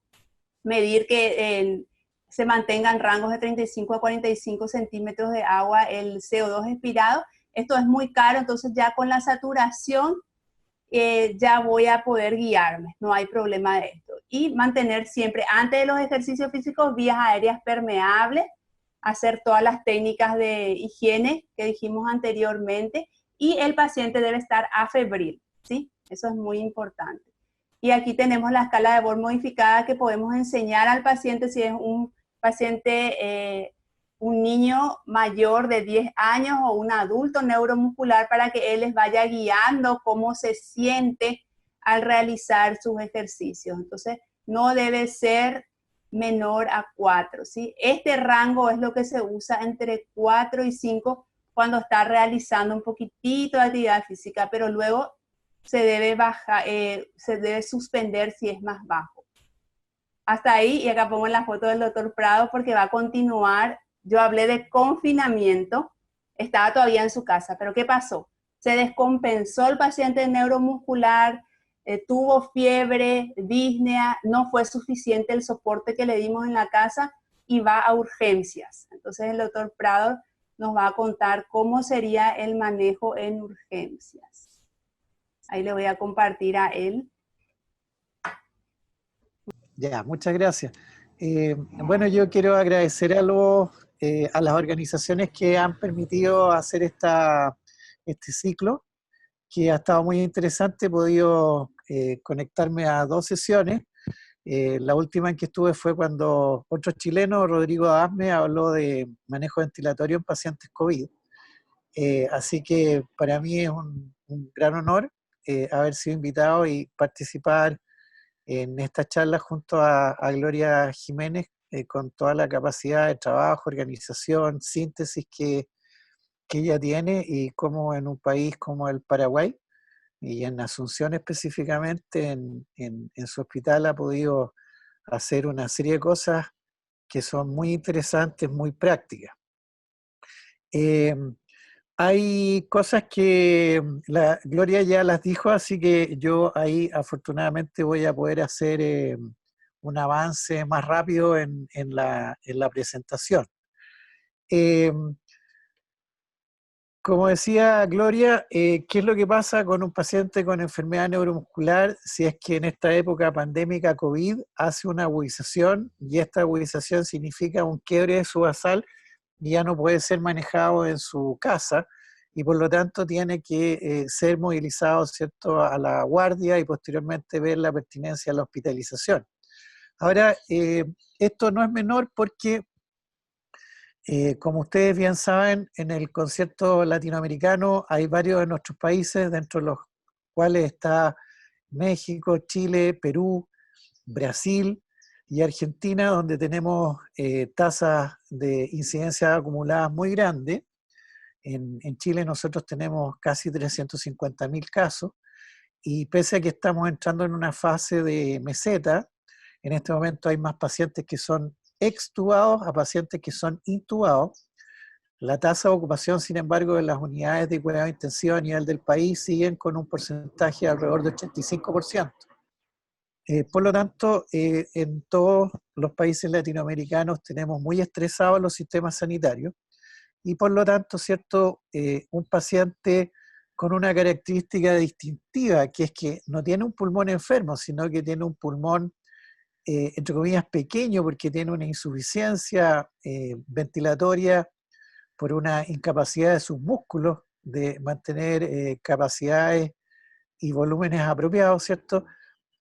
medir que se mantengan rangos de 35 a 45 centímetros de agua el CO2 expirado. Esto es muy caro, entonces ya con la saturación ya voy a poder guiarme, no hay problema de esto. Y mantener siempre, antes de los ejercicios físicos, vías aéreas permeables, hacer todas las técnicas de higiene que dijimos anteriormente, y el paciente debe estar afebril, ¿sí? Eso es muy importante. Y aquí tenemos la escala de Borg modificada que podemos enseñar al paciente si es un paciente, un niño mayor de 10 años o un adulto neuromuscular, para que él les vaya guiando cómo se siente al realizar sus ejercicios. Entonces, no debe ser menor a 4, ¿sí? Este rango es lo que se usa entre 4 y 5 cuando está realizando un poquitito de actividad física, pero luego se debe bajar, se debe suspender si es más bajo. Hasta ahí, y acá pongo la foto del doctor Prado porque va a continuar. Yo hablé de confinamiento, estaba todavía en su casa, pero ¿qué pasó? Se descompensó el paciente neuromuscular, tuvo fiebre, disnea, no fue suficiente el soporte que le dimos en la casa y va a urgencias. Entonces el doctor Prado nos va a contar cómo sería el manejo en urgencias. Ahí le voy a compartir a él. Ya, muchas gracias. Bueno, yo quiero agradecer a las organizaciones que han permitido hacer este ciclo. que ha estado muy interesante. He podido conectarme a 2 sesiones. La última en que estuve fue cuando otro chileno, Rodrigo Adame, habló de manejo ventilatorio en pacientes COVID. Así que para mí es un gran honor haber sido invitado y participar en esta charla junto a Gloria Jiménez, con toda la capacidad de trabajo, organización, síntesis que ella tiene, y cómo en un país como el Paraguay, y en Asunción específicamente, en su hospital ha podido hacer una serie de cosas que son muy interesantes, muy prácticas. Eh, Hay cosas que la Gloria ya las dijo, así que yo ahí afortunadamente voy a poder hacer un avance más rápido en la presentación. Eh, Como decía Gloria, ¿qué es lo que pasa con un paciente con enfermedad neuromuscular si es que en esta época pandémica COVID hace una agudización, y esta agudización significa un quiebre de su basal y ya no puede ser manejado en su casa, y por lo tanto tiene que ser movilizado, ¿cierto?, a la guardia y posteriormente ver la pertinencia de la hospitalización? Ahora, esto no es menor porque como ustedes bien saben, en el concierto latinoamericano hay varios de nuestros países, dentro de los cuales está México, Chile, Perú, Brasil y Argentina, donde tenemos tasas de incidencia acumuladas muy grandes. En Chile nosotros tenemos casi 350.000 casos, y pese a que estamos entrando en una fase de meseta, en este momento hay más pacientes que son extubados a pacientes que son intubados. La tasa de ocupación, sin embargo, de las unidades de cuidado intensivo a nivel del país siguen con un porcentaje alrededor del 85%. Por lo tanto, en todos los países latinoamericanos tenemos muy estresados los sistemas sanitarios, y por lo tanto, ¿cierto? Un paciente con una característica distintiva, que es que no tiene un pulmón enfermo, sino que tiene un pulmón, entre comillas, pequeño, porque tiene una insuficiencia ventilatoria por una incapacidad de sus músculos de mantener capacidades y volúmenes apropiados, ¿cierto?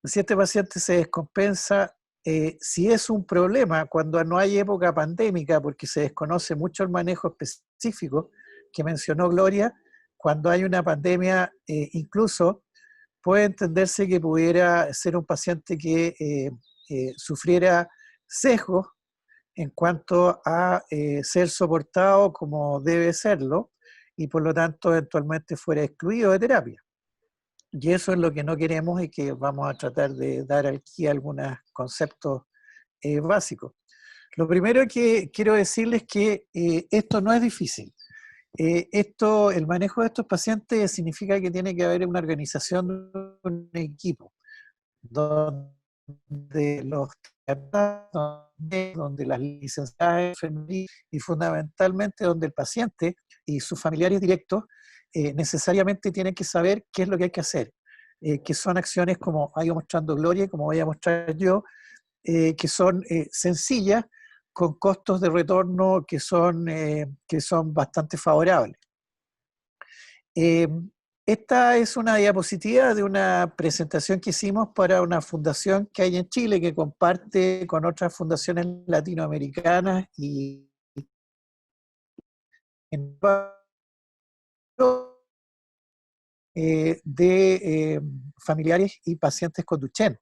Si este paciente se descompensa, si es un problema cuando no hay época pandémica, porque se desconoce mucho el manejo específico que mencionó Gloria, cuando hay una pandemia, incluso puede entenderse que pudiera ser un paciente que sufriera sesgos en cuanto a ser soportado como debe serlo, y por lo tanto eventualmente fuera excluido de terapia. Y eso es lo que no queremos, y que vamos a tratar de dar aquí algunos conceptos básicos. Lo primero que quiero decirles es que esto no es difícil. El manejo de estos pacientes significa que tiene que haber una organización de un equipo, donde los donde las licenciadas de enfermería, y fundamentalmente donde el paciente y sus familiares directos necesariamente tienen que saber qué es lo que hay que hacer, que son acciones como ha ido mostrando Gloria y como voy a mostrar yo, que son sencillas, con costos de retorno que son bastante favorables. Esta es una diapositiva de una presentación que hicimos para una fundación que hay en Chile, que comparte con otras fundaciones latinoamericanas y en de familiares y pacientes con Duchenne.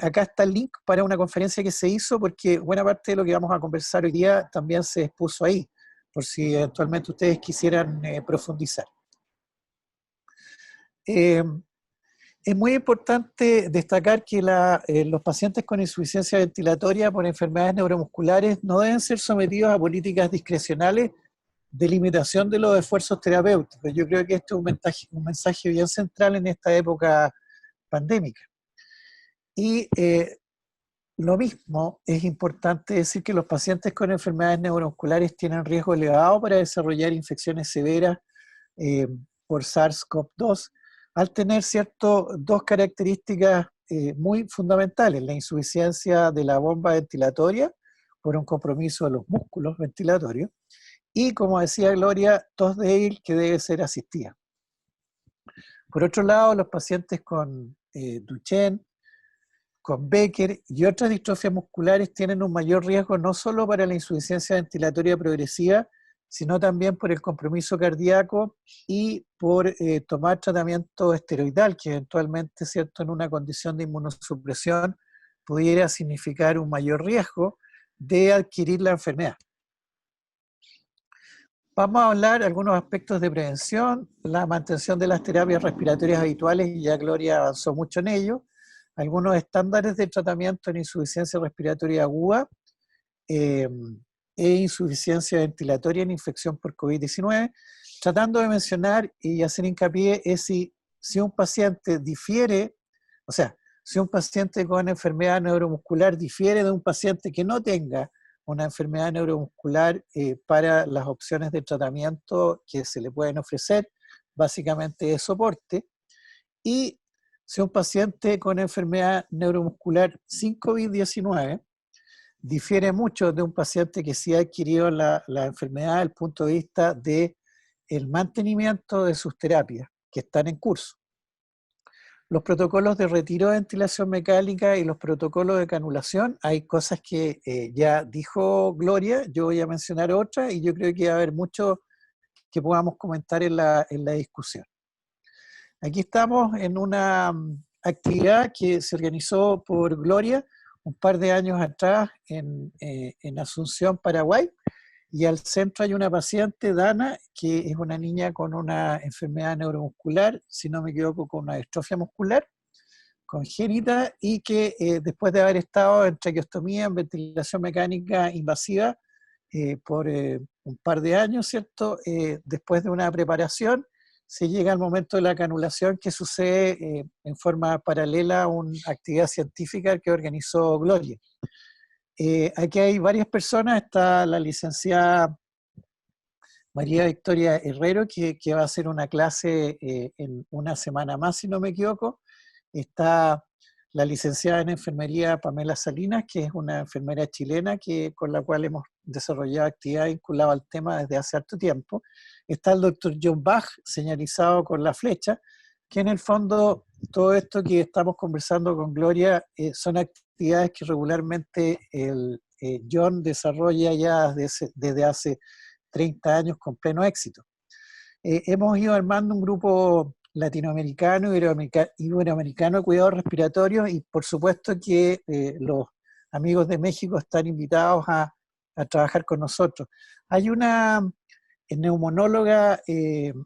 Acá está el link para una conferencia que se hizo, porque buena parte de lo que vamos a conversar hoy día también se expuso ahí, por si eventualmente ustedes quisieran profundizar. Es muy importante destacar que los pacientes con insuficiencia ventilatoria por enfermedades neuromusculares no deben ser sometidos a políticas discrecionales de limitación de los esfuerzos terapéuticos. Yo creo que este es un mensaje bien central en esta época pandémica. Y lo mismo es importante decir que los pacientes con enfermedades neuromusculares tienen riesgo elevado para desarrollar infecciones severas por SARS-CoV-2, al tener dos características muy fundamentales: la insuficiencia de la bomba ventilatoria por un compromiso de los músculos ventilatorios, y, como decía Gloria, tos débil que debe ser asistida. Por otro lado, los pacientes con Duchenne, con Becker y otras distrofias musculares tienen un mayor riesgo no solo para la insuficiencia ventilatoria progresiva, sino también por el compromiso cardíaco y por tomar tratamiento esteroidal, que eventualmente, ¿cierto?, en una condición de inmunosupresión pudiera significar un mayor riesgo de adquirir la enfermedad. Vamos a hablar de algunos aspectos de prevención, la mantención de las terapias respiratorias habituales, y ya Gloria avanzó mucho en ello, algunos estándares de tratamiento en insuficiencia respiratoria aguda e insuficiencia ventilatoria en infección por COVID-19, tratando de mencionar y hacer hincapié es si un paciente difiere, o sea, si un paciente con enfermedad neuromuscular difiere de un paciente que no tenga una enfermedad neuromuscular para las opciones de tratamiento que se le pueden ofrecer, básicamente es soporte, y si un paciente con enfermedad neuromuscular sin COVID-19 difiere mucho de un paciente que sí ha adquirido la enfermedad desde el punto de vista del mantenimiento de sus terapias que están en curso. Los protocolos de retiro de ventilación mecánica y los protocolos de canulación, hay cosas que ya dijo Gloria, yo voy a mencionar otras y yo creo que va a haber mucho que podamos comentar en la discusión. Aquí estamos en una actividad que se organizó por Gloria un par de años atrás en Asunción, Paraguay, y al centro hay una paciente, Dana, que es una niña con una enfermedad neuromuscular, si no me equivoco, con una distrofia muscular congénita, y que después de haber estado en traqueostomía, en ventilación mecánica invasiva por un par de años, ¿cierto? Después de una preparación, se llega al momento de la canulación, que sucede en forma paralela a una actividad científica que organizó Gloria. Aquí hay varias personas, está la licenciada María Victoria Herrero, que va a hacer una clase en una semana más, si no me equivoco. Está la licenciada en enfermería Pamela Salinas, que es una enfermera chilena con la cual hemos desarrollado actividades vinculadas al tema desde hace harto tiempo. Está el doctor John Bach, señalizado con la flecha, que en el fondo todo esto que estamos conversando con Gloria son actividades que regularmente John desarrolla ya desde hace 30 años con pleno éxito. Hemos ido armando un grupo latinoamericano y iberoamericano de cuidados respiratorios, y por supuesto que los amigos de México están invitados a trabajar con nosotros. Hay una neumonóloga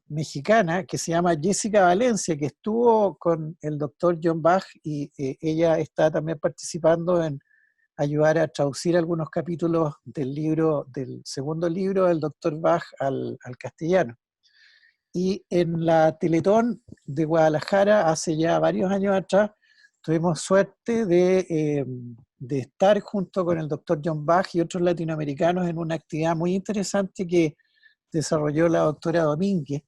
mexicana que se llama Jessica Valencia, que estuvo con el doctor John Bach, y ella está también participando en ayudar a traducir algunos capítulos del segundo libro del doctor Bach al castellano. Y en la Teletón de Guadalajara, hace ya varios años atrás, tuvimos suerte de estar junto con el doctor John Bach y otros latinoamericanos en una actividad muy interesante que desarrolló la doctora Domínguez,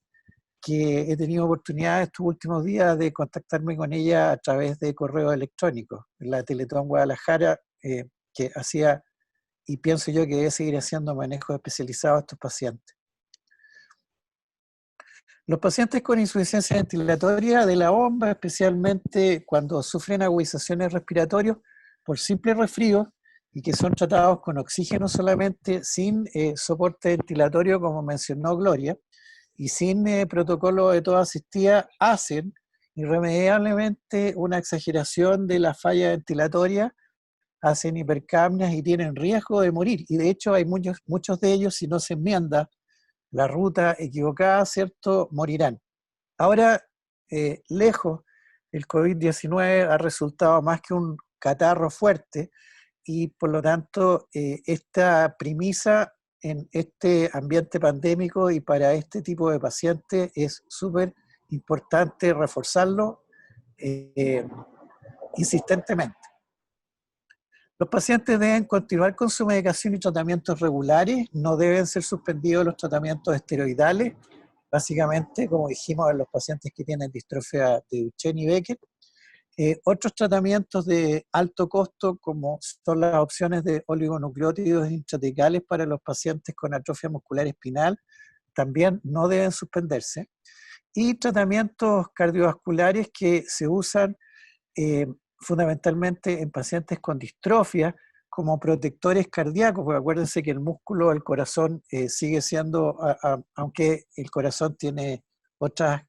que he tenido oportunidad estos últimos días de contactarme con ella a través de correo electrónico. En la Teletón Guadalajara, que hacía, y pienso yo que debe seguir haciendo, manejos especializados a estos pacientes. Los pacientes con insuficiencia ventilatoria de la bomba, especialmente cuando sufren agudizaciones respiratorias por simple resfrío y que son tratados con oxígeno solamente, sin soporte ventilatorio, como mencionó Gloria, y sin protocolo de toda asistida, hacen irremediablemente una exageración de la falla ventilatoria, hacen hipercapnias y tienen riesgo de morir. Y de hecho hay muchos de ellos, si no se enmienda la ruta equivocada, ¿cierto?, morirán. Ahora, lejos, el COVID-19 ha resultado más que un catarro fuerte, y por lo tanto esta premisa en este ambiente pandémico y para este tipo de pacientes es súper importante reforzarlo insistentemente. Los pacientes deben continuar con su medicación y tratamientos regulares, no deben ser suspendidos los tratamientos esteroidales, básicamente, como dijimos, en los pacientes que tienen distrofia de Duchenne y Becker. Otros tratamientos de alto costo, como son las opciones de oligonucleótidos intratecales para los pacientes con atrofia muscular espinal, también no deben suspenderse. y tratamientos cardiovasculares que se usan fundamentalmente en pacientes con distrofia como protectores cardíacos, porque acuérdense que el músculo del corazón sigue siendo, aunque el corazón tiene otras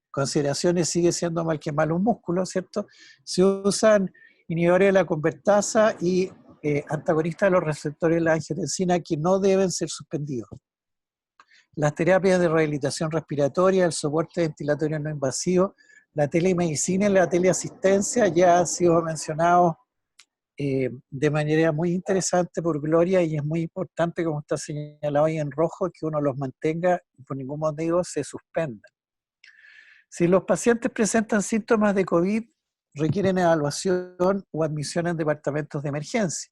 consideraciones, sigue siendo mal que mal un músculo, ¿cierto? Se usan inhibidores de la convertasa y antagonistas de los receptores de la angiotensina que no deben ser suspendidos. Las terapias de rehabilitación respiratoria, el soporte ventilatorio no invasivo, la telemedicina y la teleasistencia ya han sido mencionados de manera muy interesante por Gloria, y es muy importante, como está señalado ahí en rojo, que uno los mantenga y por ningún motivo se suspendan. Si los pacientes presentan síntomas de COVID, requieren evaluación o admisión en departamentos de emergencia.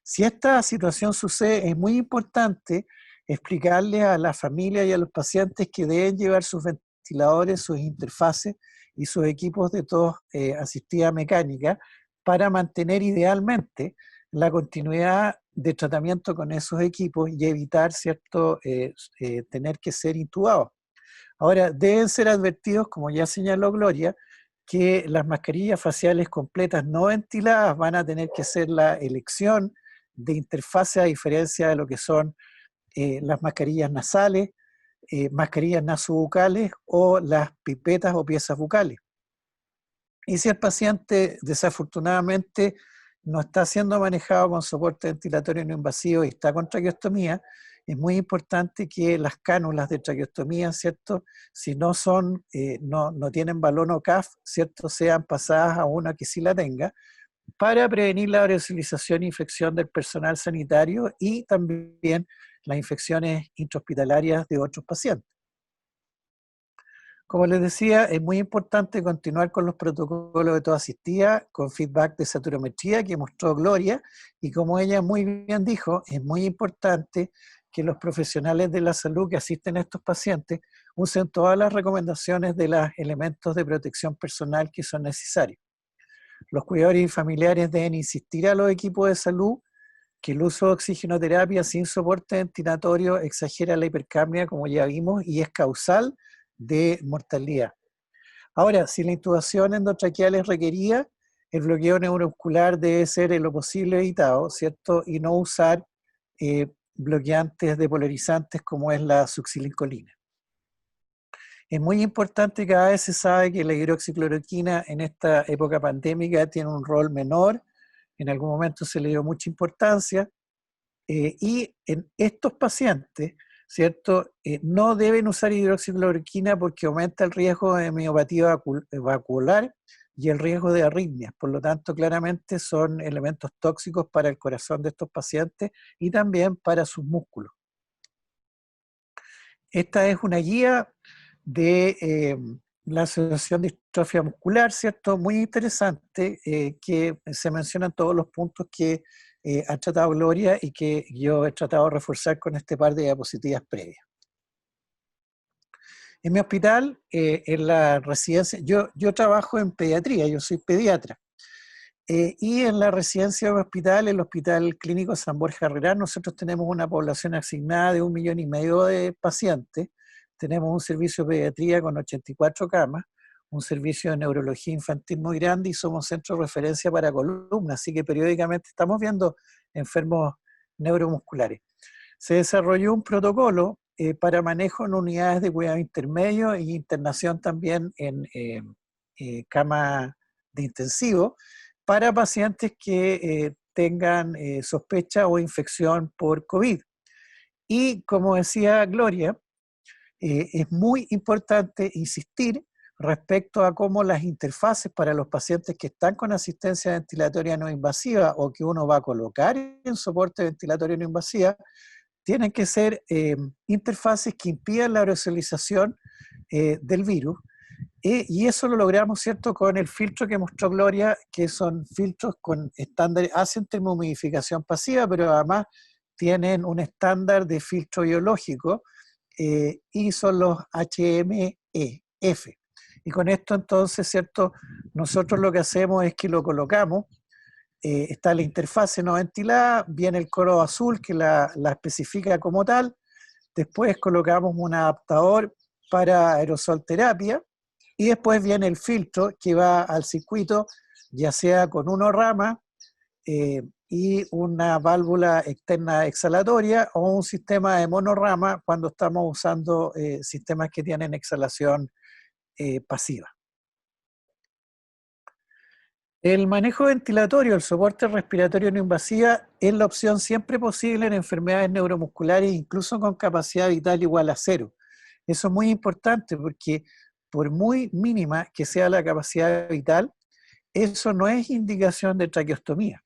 Si esta situación sucede, es muy importante explicarle a la familia y a los pacientes que deben llevar sus ventiladores, sus interfaces y sus equipos de tos asistida mecánica para mantener idealmente la continuidad de tratamiento con esos equipos y evitar, ¿cierto?, tener que ser intubados. Ahora, deben ser advertidos, como ya señaló Gloria, que las mascarillas faciales completas no ventiladas van a tener que ser la elección de interfase, a diferencia de lo que son las mascarillas nasales, mascarillas nasobucales o las pipetas o piezas bucales. Y si el paciente desafortunadamente no está siendo manejado con soporte ventilatorio no invasivo y está con traqueostomía, es muy importante que las cánulas de traqueostomía, ¿cierto?, si no son, no tienen balón o CAF, ¿cierto?, sean pasadas a una que sí la tenga, para prevenir la aerosolización e infección del personal sanitario y también las infecciones intrahospitalarias de otros pacientes. Como les decía, es muy importante continuar con los protocolos de tos asistida con feedback de saturometría que mostró Gloria, y como ella muy bien dijo, es muy importante que los profesionales de la salud que asisten a estos pacientes usen todas las recomendaciones de los elementos de protección personal que son necesarios. Los cuidadores y familiares deben insistir a los equipos de salud que el uso de oxigenoterapia sin soporte ventilatorio exagera la hipercapnia, como ya vimos, y es causal de mortalidad. Ahora, si la intubación endotraqueal es requerida, el bloqueo neuromuscular debe ser en lo posible evitado, ¿cierto? Y no usar bloqueantes depolarizantes como es la succinilcolina. Es muy importante, cada vez se sabe que la hidroxicloroquina en esta época pandémica tiene un rol menor, en algún momento se le dio mucha importancia, y en estos pacientes, ¿cierto?, no deben usar hidroxicloroquina porque aumenta el riesgo de miopatía vacuolar y el riesgo de arritmias. Por lo tanto, claramente son elementos tóxicos para el corazón de estos pacientes y también para sus músculos. Esta es una guía de la Asociación de Distrofia Muscular, ¿cierto?, muy interesante, que se mencionan todos los puntos que ha tratado Gloria y que yo he tratado de reforzar con este par de diapositivas previas. En mi hospital, en la residencia, yo trabajo en pediatría, yo soy pediatra, y en la residencia de hospital, el Hospital Clínico San Borja Herrera, nosotros tenemos una población asignada de 1,5 millones de pacientes. Tenemos un servicio de pediatría con 84 camas, un servicio de neurología infantil muy grande y somos centro de referencia para columnas, así que periódicamente estamos viendo enfermos neuromusculares. Se desarrolló un protocolo para manejo en unidades de cuidado intermedio e internación también en cama de intensivo para pacientes que tengan sospecha o infección por COVID. Y como decía Gloria, es muy importante insistir respecto a cómo las interfaces para los pacientes que están con asistencia ventilatoria no invasiva o que uno va a colocar en soporte ventilatorio no invasiva, tienen que ser interfaces que impidan la aerosolización del virus. Y eso lo logramos, ¿cierto?, con el filtro que mostró Gloria, que son filtros con estándares, hacen termohumidificación pasiva, pero además tienen un estándar de filtro biológico, y son los HMEF. Y con esto entonces, ¿cierto?, nosotros lo que hacemos es que lo colocamos, está la interfase no ventilada, viene el color azul que la especifica como tal, después colocamos un adaptador para aerosol terapia, y después viene el filtro que va al circuito, ya sea con una rama y una válvula externa exhalatoria o un sistema de monorama cuando estamos usando sistemas que tienen exhalación pasiva. El manejo ventilatorio, el soporte respiratorio no invasiva es la opción siempre posible en enfermedades neuromusculares, incluso con capacidad vital igual a 0. Eso es muy importante porque por muy mínima que sea la capacidad vital, eso no es indicación de traqueostomía.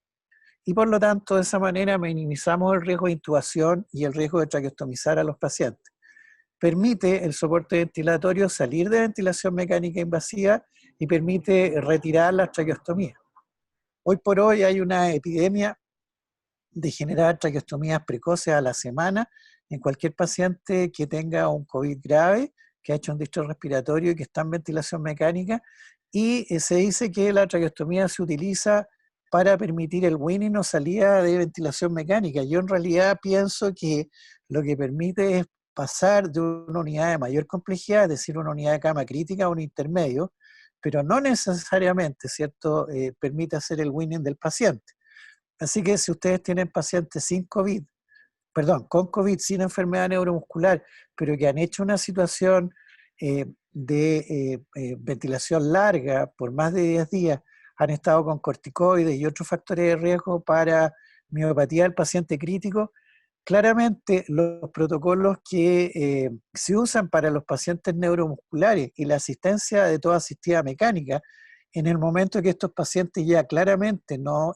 Y por lo tanto, de esa manera minimizamos el riesgo de intubación y el riesgo de traqueostomizar a los pacientes. Permite el soporte ventilatorio salir de ventilación mecánica invasiva y permite retirar las traqueostomías. Hoy por hoy hay una epidemia de generar traqueostomías precoces a la semana en cualquier paciente que tenga un COVID grave, que ha hecho un distrés respiratorio y que está en ventilación mecánica, y se dice que la traqueostomía se utiliza para permitir el weaning o salida de ventilación mecánica. Yo en realidad pienso que lo que permite es pasar de una unidad de mayor complejidad, es decir, una unidad de cama crítica a un intermedio, pero no necesariamente, ¿cierto?, permite hacer el weaning del paciente. Así que si ustedes tienen pacientes sin COVID, con COVID, sin enfermedad neuromuscular, pero que han hecho una situación de ventilación larga por más de 10 días, han estado con corticoides y otros factores de riesgo para miopatía del paciente crítico, claramente los protocolos que se usan para los pacientes neuromusculares y la asistencia de toda asistida mecánica, en el momento que estos pacientes ya claramente no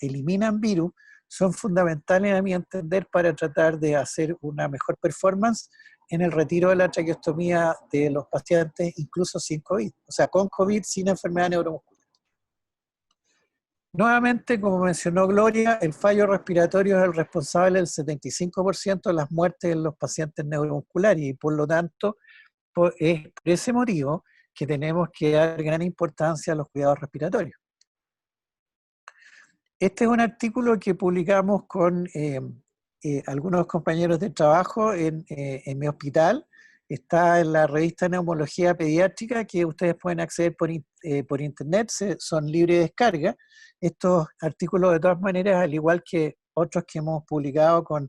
eliminan virus, son fundamentales a mi entender para tratar de hacer una mejor performance en el retiro de la traqueostomía de los pacientes, incluso sin COVID, o sea, con COVID, sin enfermedad neuromuscular. Nuevamente, como mencionó Gloria, el fallo respiratorio es el responsable del 75% de las muertes en los pacientes neuromusculares y por lo tanto es por ese motivo que tenemos que dar gran importancia a los cuidados respiratorios. Este es un artículo que publicamos con algunos compañeros de trabajo en mi hospital. Está en la revista Neumología Pediátrica, que ustedes pueden acceder por internet, son libres de descarga. Estos artículos, de todas maneras, al igual que otros que hemos publicado con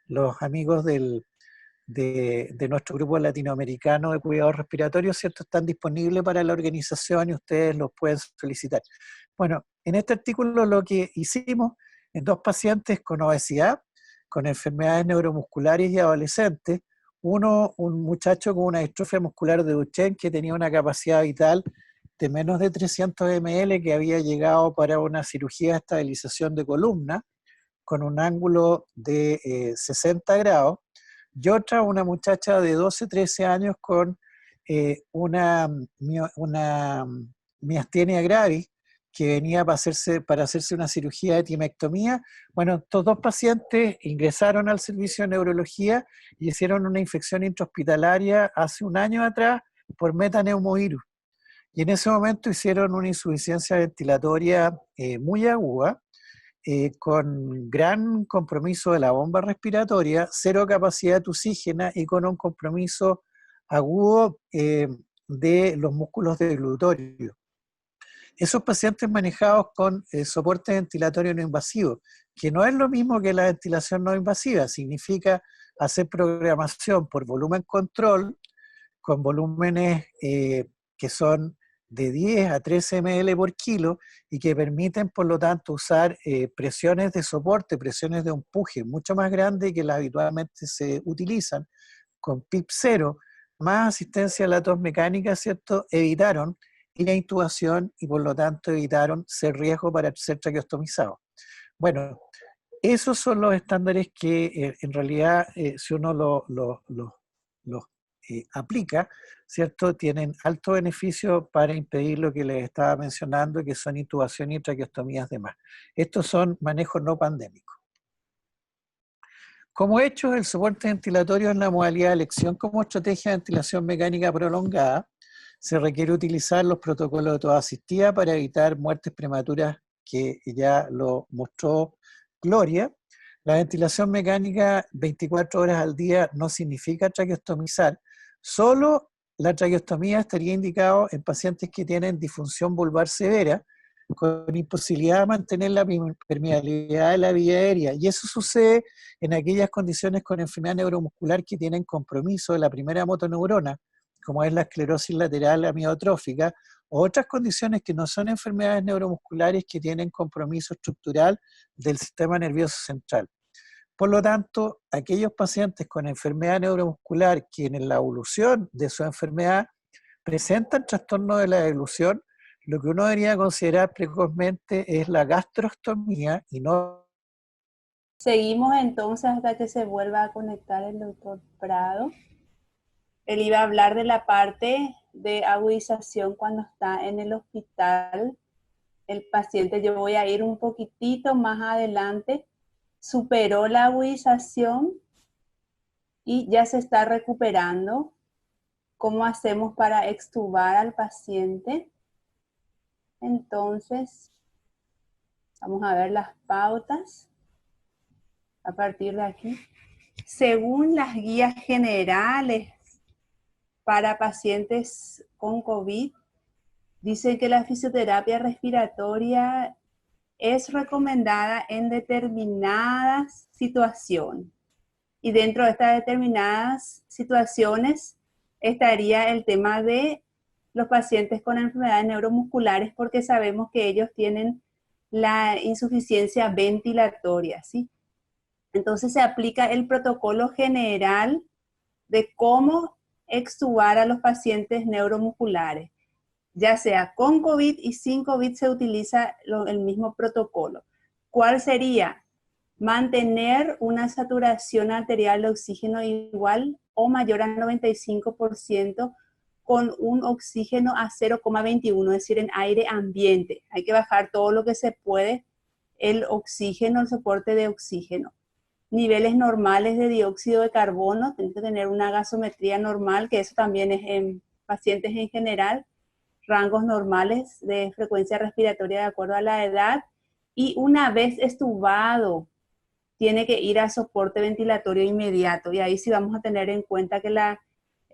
los amigos de nuestro grupo latinoamericano de cuidados respiratorios, ¿cierto?, están disponibles para la organización y ustedes los pueden solicitar. Bueno, en este artículo lo que hicimos en 2 pacientes con obesidad, con enfermedades neuromusculares y adolescentes, un muchacho con una distrofia muscular de Duchenne que tenía una capacidad vital de menos de 300 ml, que había llegado para una cirugía de estabilización de columna con un ángulo de 60 grados, y otra, una muchacha de 12-13 años con una miastenia gravis, que venía para hacerse una cirugía de timectomía. Bueno, estos 2 pacientes ingresaron al servicio de neurología y hicieron una infección intrahospitalaria hace un año atrás por metaneumovirus. Y en ese momento hicieron una insuficiencia ventilatoria muy aguda, con gran compromiso de la bomba respiratoria, 0 capacidad oxígena y con un compromiso agudo de los músculos deglutorios. Esos pacientes manejados con soporte ventilatorio no invasivo, que no es lo mismo que la ventilación no invasiva, significa hacer programación por volumen control, con volúmenes que son de 10 a 13 ml por kilo y que permiten, por lo tanto, usar presiones de soporte, presiones de empuje mucho más grandes que las habitualmente se utilizan, con PIP 0, más asistencia a la tos mecánica, ¿cierto?, evitaron y la intubación y por lo tanto evitaron ser riesgo para ser traqueostomizados. Bueno, esos son los estándares que en realidad si uno los aplica, ¿cierto?, tienen alto beneficio para impedir lo que les estaba mencionando, que son intubación y traqueostomías de más. Estos son manejos no pandémicos. Como hechos, el soporte ventilatorio es la modalidad de elección como estrategia de ventilación mecánica prolongada. Se requiere utilizar los protocolos de toda asistida para evitar muertes prematuras, que ya lo mostró Gloria. La ventilación mecánica 24 horas al día no significa traqueostomizar, Solo la traqueostomía estaría indicado en pacientes que tienen disfunción vulvar severa, con imposibilidad de mantener la permeabilidad de la vía aérea. Y eso sucede en aquellas condiciones con enfermedad neuromuscular que tienen compromiso de la primera motoneurona, como es la esclerosis lateral amiotrófica, o otras condiciones que no son enfermedades neuromusculares que tienen compromiso estructural del sistema nervioso central. Por lo tanto, aquellos pacientes con enfermedad neuromuscular que en la evolución de su enfermedad presentan trastorno de la deglución, lo que uno debería considerar precozmente es la gastrostomía y no... Seguimos entonces hasta que se vuelva a conectar el doctor Prado. Él iba a hablar de la parte de agudización cuando está en el hospital. El paciente, yo voy a ir un poquitito más adelante, superó la agudización y ya se está recuperando. ¿Cómo hacemos para extubar al paciente? Entonces, vamos a ver las pautas a partir de aquí. Según las guías generales para pacientes con COVID, dicen que la fisioterapia respiratoria es recomendada en determinadas situaciones. Y dentro de estas determinadas situaciones estaría el tema de los pacientes con enfermedades neuromusculares, porque sabemos que ellos tienen la insuficiencia ventilatoria, ¿sí? Entonces se aplica el protocolo general de cómo extubar a los pacientes neuromusculares. Ya sea con COVID y sin COVID se utiliza el mismo protocolo. ¿Cuál sería? Mantener una saturación arterial de oxígeno igual o mayor al 95% con un oxígeno a 0,21, es decir, en aire ambiente. Hay que bajar todo lo que se puede el oxígeno, el soporte de oxígeno. Niveles normales de dióxido de carbono, tienen que tener una gasometría normal, que eso también es en pacientes en general, rangos normales de frecuencia respiratoria de acuerdo a la edad, y una vez estubado, tiene que ir a soporte ventilatorio inmediato, y ahí sí vamos a tener en cuenta que las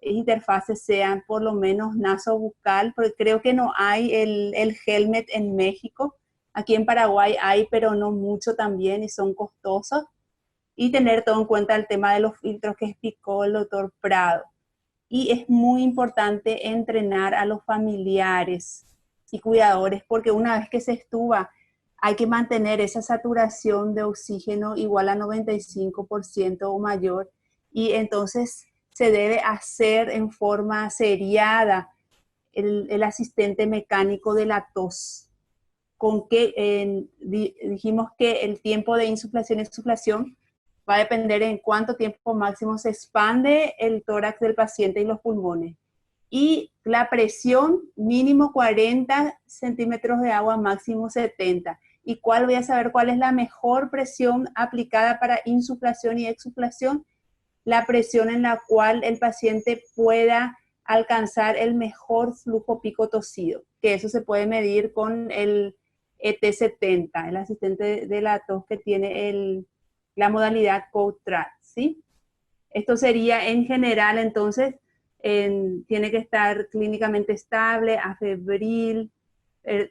interfaces sean por lo menos nasobucal, porque creo que no hay el helmet en México. Aquí en Paraguay hay, pero no mucho también, y son costosos. Y tener todo en cuenta el tema de los filtros que explicó el doctor Prado. Y es muy importante entrenar a los familiares y cuidadores, porque una vez que se estuba, hay que mantener esa saturación de oxígeno igual a 95% o mayor, y entonces se debe hacer en forma seriada el asistente mecánico de la tos. Con que dijimos que el tiempo de insuflación y exuflación va a depender en cuánto tiempo máximo se expande el tórax del paciente y los pulmones. Y la presión, mínimo 40 centímetros de agua, máximo 70. ¿Y cuál? Voy a saber cuál es la mejor presión aplicada para insuflación y exuflación. La presión en la cual el paciente pueda alcanzar el mejor flujo pico tosido, que eso se puede medir con el ET70, el asistente de la tos que tiene la modalidad CodeTrack, ¿sí? Esto sería en general, entonces, tiene que estar clínicamente estable, afebril,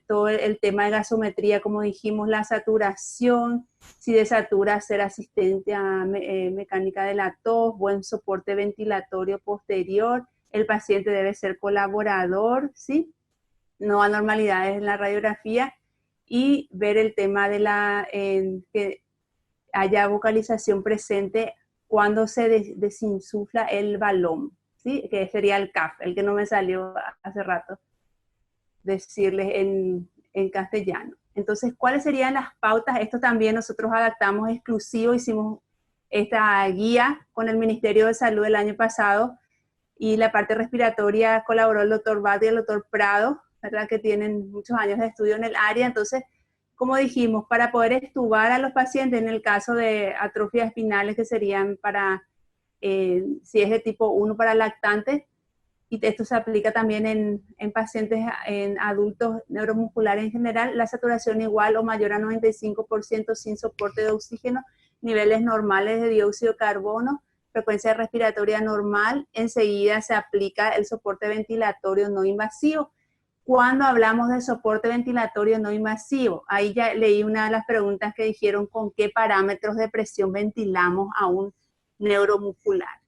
todo el tema de gasometría, como dijimos, la saturación, si desatura, ser asistencia mecánica de la tos, buen soporte ventilatorio posterior, el paciente debe ser colaborador, ¿sí? No anormalidades en la radiografía, y ver el tema de que haya vocalización presente cuando se desinsufla el balón, ¿sí? Que sería el CAF, el que no me salió hace rato decirles en castellano. Entonces, ¿cuáles serían las pautas? Esto también nosotros adaptamos exclusivo, hicimos esta guía con el Ministerio de Salud el año pasado, y la parte respiratoria colaboró el doctor Bat y el doctor Prado, ¿verdad? Que tienen muchos años de estudio en el área. Entonces, como dijimos, para poder extubar a los pacientes en el caso de atrofias espinales, que serían para, si es de tipo 1 para lactantes, y esto se aplica también en pacientes, en adultos neuromusculares en general, la saturación igual o mayor a 95% sin soporte de oxígeno, niveles normales de dióxido de carbono, frecuencia respiratoria normal, enseguida se aplica el soporte ventilatorio no invasivo. Cuando hablamos de soporte ventilatorio no invasivo, ahí ya leí una de las preguntas que dijeron con qué parámetros de presión ventilamos a un neuromuscular.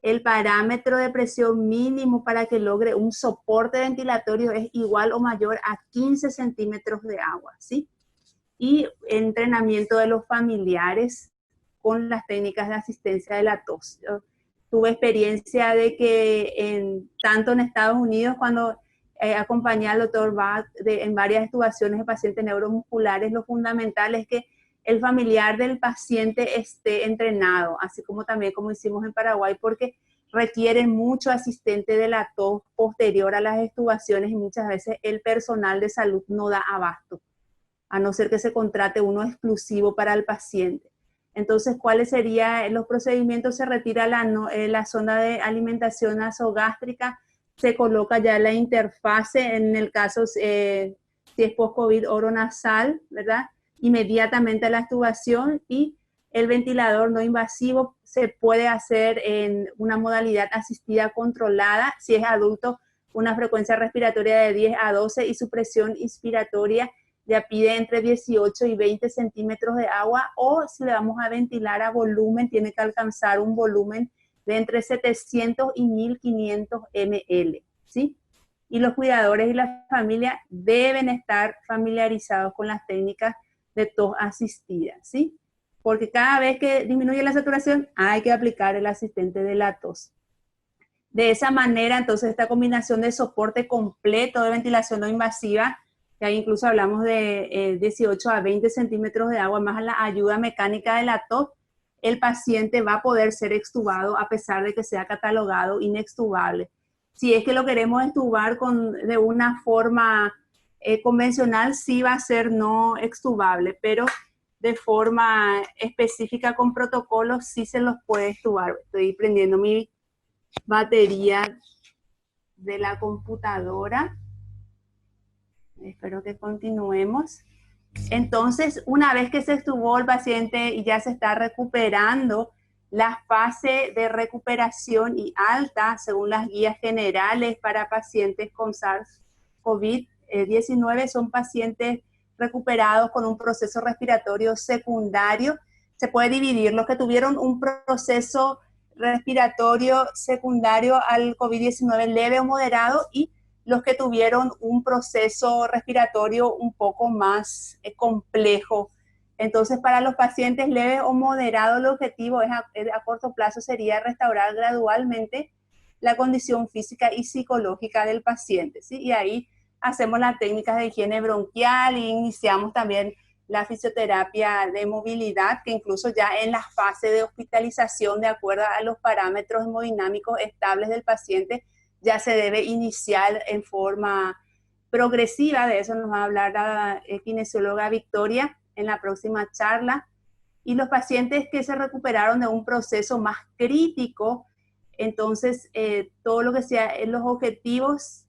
El parámetro de presión mínimo para que logre un soporte ventilatorio es igual o mayor a 15 centímetros de agua, ¿sí? Y entrenamiento de los familiares con las técnicas de asistencia de la tos. Yo tuve experiencia de que tanto en Estados Unidos, cuando acompañé al doctor Bach en varias extubaciones de pacientes neuromusculares, lo fundamental es que el familiar del paciente esté entrenado, así como también como hicimos en Paraguay, porque requieren mucho asistente de la tos posterior a las extubaciones y muchas veces el personal de salud no da abasto, a no ser que se contrate uno exclusivo para el paciente. Entonces, ¿cuáles serían los procedimientos? Se retira la sonda de alimentación nasogástrica, se coloca ya la interfase, en el caso si es post-COVID oronasal, ¿verdad? Inmediatamente a la extubación, y el ventilador no invasivo se puede hacer en una modalidad asistida controlada, si es adulto, una frecuencia respiratoria de 10 a 12 y su presión inspiratoria ya pide entre 18 y 20 centímetros de agua, o si le vamos a ventilar a volumen, tiene que alcanzar un volumen de entre 700 y 1500 ml, ¿sí? Y los cuidadores y la familia deben estar familiarizados con las técnicas de tos asistida, ¿sí? Porque cada vez que disminuye la saturación hay que aplicar el asistente de la tos. De esa manera, entonces, esta combinación de soporte completo de ventilación no invasiva, que ahí incluso hablamos de 18 a 20 centímetros de agua, más la ayuda mecánica de la tos, el paciente va a poder ser extubado a pesar de que sea catalogado inextubable. Si es que lo queremos extubar de una forma convencional, sí va a ser no extubable, pero de forma específica con protocolos sí se los puede extubar. Estoy prendiendo mi batería de la computadora. Espero que continuemos. Entonces, una vez que se extubó el paciente y ya se está recuperando, la fase de recuperación y alta, según las guías generales para pacientes con SARS-CoV-19, son pacientes recuperados con un proceso respiratorio secundario. Se puede dividir los que tuvieron un proceso respiratorio secundario al COVID-19 leve o moderado, y los que tuvieron un proceso respiratorio un poco más complejo. Entonces, para los pacientes leves o moderados, el objetivo a corto plazo sería restaurar gradualmente la condición física y psicológica del paciente, ¿sí? Y ahí hacemos las técnicas de higiene bronquial e iniciamos también la fisioterapia de movilidad, que incluso ya en la fase de hospitalización, de acuerdo a los parámetros hemodinámicos estables del paciente, ya se debe iniciar en forma progresiva. De eso nos va a hablar la kinesióloga Victoria en la próxima charla. Y los pacientes que se recuperaron de un proceso más crítico, entonces todo lo que sea en los objetivos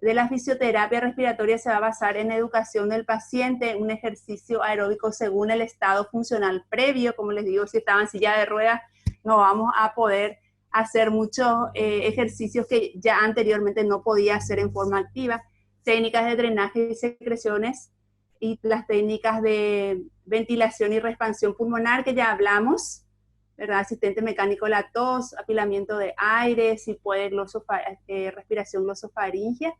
de la fisioterapia respiratoria se va a basar en educación del paciente, un ejercicio aeróbico según el estado funcional previo. Como les digo, si estaba en silla de ruedas, no vamos a poder hacer muchos ejercicios que ya anteriormente no podía hacer en forma activa. Técnicas de drenaje y secreciones y las técnicas de ventilación y expansión pulmonar que ya hablamos, ¿verdad? Asistente mecánico de la tos, apilamiento de aire, si puede respiración glosofaringea.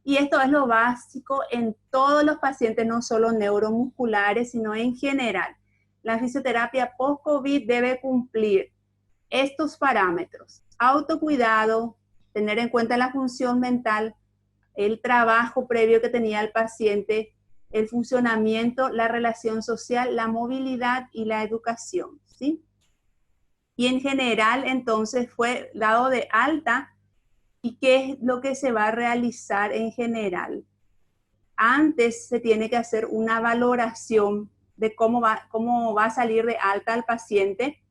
Y esto es lo básico en todos los pacientes, no solo neuromusculares, sino en general. La fisioterapia post-COVID debe cumplir estos parámetros: autocuidado, tener en cuenta la función mental, el trabajo previo que tenía el paciente, el funcionamiento, la relación social, la movilidad y la educación, ¿sí? Y en general, entonces, fue dado de alta. ¿Y qué es lo que se va a realizar en general? Antes se tiene que hacer una valoración de cómo va a salir de alta el paciente,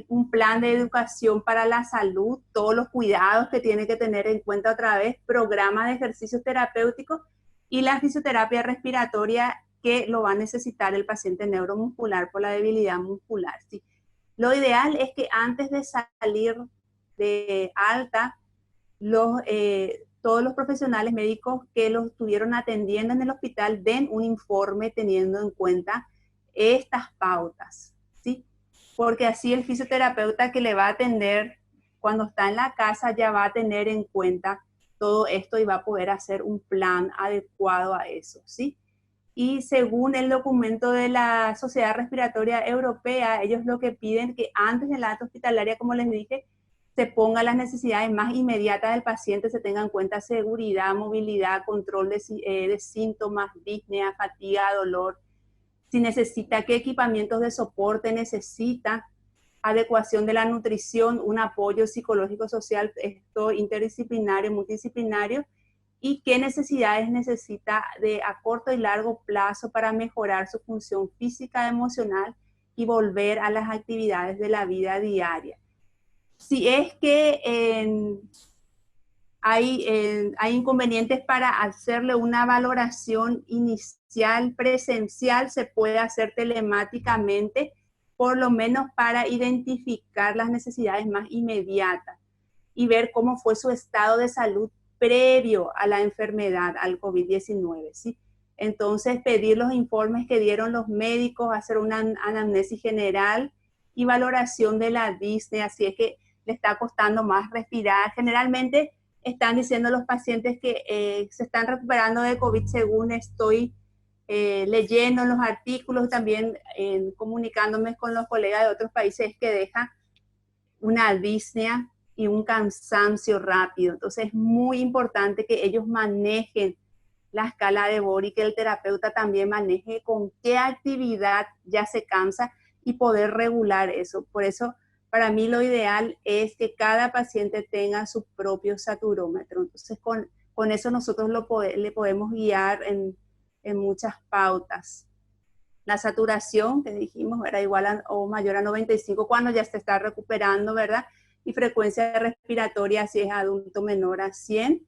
un plan de educación para la salud, todos los cuidados que tiene que tener en cuenta otra vez, programa de ejercicios terapéuticos y la fisioterapia respiratoria que lo va a necesitar el paciente neuromuscular por la debilidad muscular, ¿sí? Lo ideal es que antes de salir de alta, todos los profesionales médicos que los estuvieron atendiendo en el hospital den un informe teniendo en cuenta estas pautas, ¿sí? Porque así el fisioterapeuta que le va a atender cuando está en la casa ya va a tener en cuenta todo esto y va a poder hacer un plan adecuado a eso, ¿sí? Y según el documento de la Sociedad Respiratoria Europea, ellos lo que piden que antes del alta hospitalaria, como les dije, se pongan las necesidades más inmediatas del paciente, se tenga en cuenta seguridad, movilidad, control de síntomas, disnea, fatiga, dolor, si necesita, qué equipamientos de soporte necesita, adecuación de la nutrición, un apoyo psicológico social, esto interdisciplinario, multidisciplinario, y qué necesidades necesita a corto y largo plazo para mejorar su función física, emocional y volver a las actividades de la vida diaria. Si es que hay inconvenientes para hacerle una valoración inicial presencial, se puede hacer telemáticamente, por lo menos para identificar las necesidades más inmediatas y ver cómo fue su estado de salud previo a la enfermedad, al COVID-19, ¿sí? Entonces, pedir los informes que dieron los médicos, hacer una anamnesis general y valoración de la disnea, si es que le está costando más respirar. Generalmente están diciendo los pacientes que se están recuperando de COVID, según estoy leyendo los artículos, también comunicándome con los colegas de otros países, que deja una disnea y un cansancio rápido. Entonces es muy importante que ellos manejen la escala de Bori, que el terapeuta también maneje con qué actividad ya se cansa y poder regular eso. Por eso, para mí lo ideal es que cada paciente tenga su propio saturómetro. Entonces con eso nosotros le podemos guiar en muchas pautas. La saturación, que dijimos, era igual o mayor a 95 cuando ya se está recuperando, ¿verdad? Y frecuencia respiratoria si es adulto menor a 100.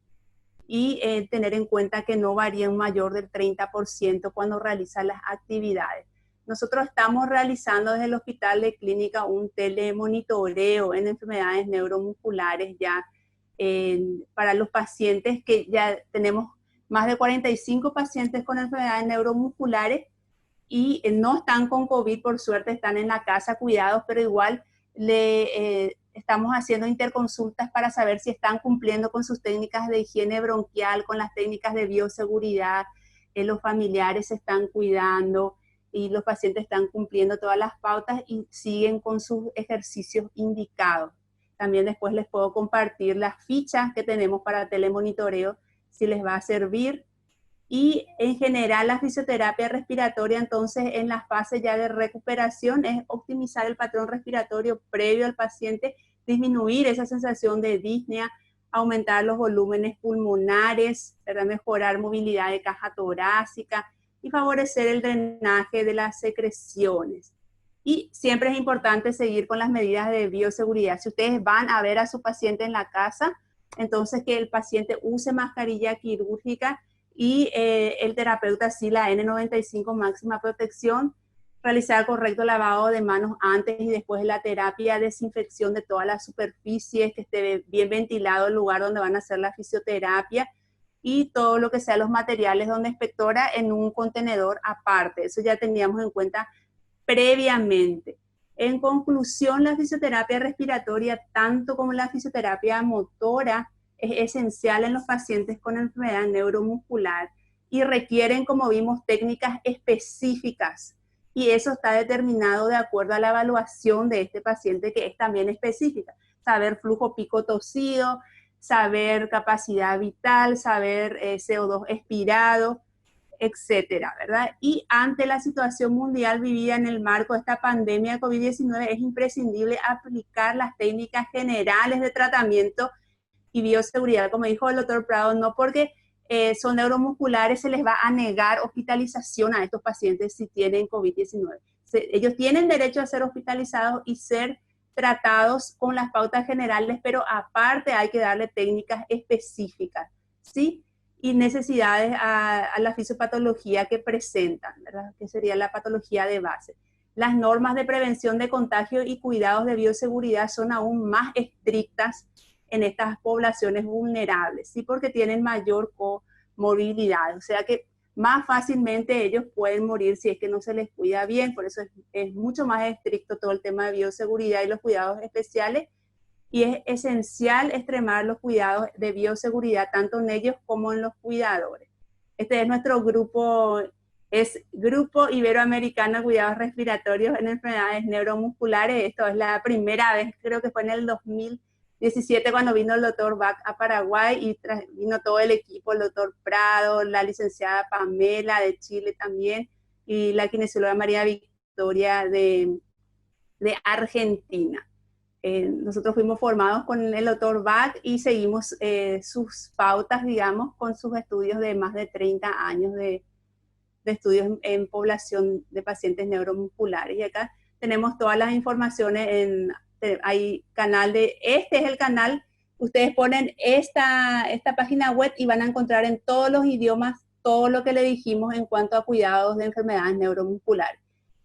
Y tener en cuenta que no varía un mayor del 30% cuando realiza las actividades. Nosotros estamos realizando desde el Hospital de Clínica un telemonitoreo en enfermedades neuromusculares ya para los pacientes, que ya tenemos más de 45 pacientes con enfermedades neuromusculares y no están con COVID, por suerte están en la casa cuidados, pero igual estamos haciendo interconsultas para saber si están cumpliendo con sus técnicas de higiene bronquial, con las técnicas de bioseguridad, los familiares se están cuidando y los pacientes están cumpliendo todas las pautas y siguen con sus ejercicios indicados. También después les puedo compartir las fichas que tenemos para telemonitoreo, si les va a servir. Y en general la fisioterapia respiratoria, entonces en la fase ya de recuperación, es optimizar el patrón respiratorio previo al paciente, disminuir esa sensación de disnea, aumentar los volúmenes pulmonares, ¿verdad? Mejorar movilidad de caja torácica y favorecer el drenaje de las secreciones. Y siempre es importante seguir con las medidas de bioseguridad. Si ustedes van a ver a su paciente en la casa, entonces que el paciente use mascarilla quirúrgica y el terapeuta sí la N95 máxima protección, realizar correcto lavado de manos antes y después de la terapia, desinfección de todas las superficies, que esté bien ventilado el lugar donde van a hacer la fisioterapia y todo lo que sea los materiales donde expectora en un contenedor aparte. Eso ya teníamos en cuenta previamente. En conclusión, la fisioterapia respiratoria, tanto como la fisioterapia motora, es esencial en los pacientes con enfermedad neuromuscular y requieren, como vimos, técnicas específicas. Y eso está determinado de acuerdo a la evaluación de este paciente, que es también específica. Saber flujo pico tosido, saber capacidad vital, saber CO2 expirado, etcétera, ¿verdad? Y ante la situación mundial vivida en el marco de esta pandemia de COVID-19, es imprescindible aplicar las técnicas generales de tratamiento y bioseguridad, como dijo el doctor Prado, no porque son neuromusculares se les va a negar hospitalización a estos pacientes si tienen COVID-19. Ellos tienen derecho a ser hospitalizados y ser tratados con las pautas generales, pero aparte hay que darle técnicas específicas, ¿sí? Y necesidades a la fisiopatología que presentan, ¿verdad? Que sería la patología de base. las normas de prevención de contagio y cuidados de bioseguridad son aún más estrictas en estas poblaciones vulnerables, ¿sí? Porque tienen mayor comorbilidad, o sea que más fácilmente ellos pueden morir si es que no se les cuida bien, por eso es mucho más estricto todo el tema de bioseguridad y los cuidados especiales, y es esencial extremar los cuidados de bioseguridad tanto en ellos como en los cuidadores. Este es nuestro grupo, es Grupo Iberoamericano de Cuidados Respiratorios en Enfermedades Neuromusculares. Esto es la primera vez, creo que fue en el 2017 cuando vino el doctor Bach a Paraguay y vino todo el equipo, el doctor Prado, la licenciada Pamela de Chile también y la kinesióloga María Victoria de Argentina. Nosotros fuimos formados con el doctor Bach y seguimos sus pautas, digamos, con sus estudios de más de 30 años de estudios en población de pacientes neuromusculares. Y acá tenemos todas las informaciones, hay canal este es el canal, ustedes ponen esta página web y van a encontrar en todos los idiomas todo lo que le dijimos en cuanto a cuidados de enfermedades neuromusculares.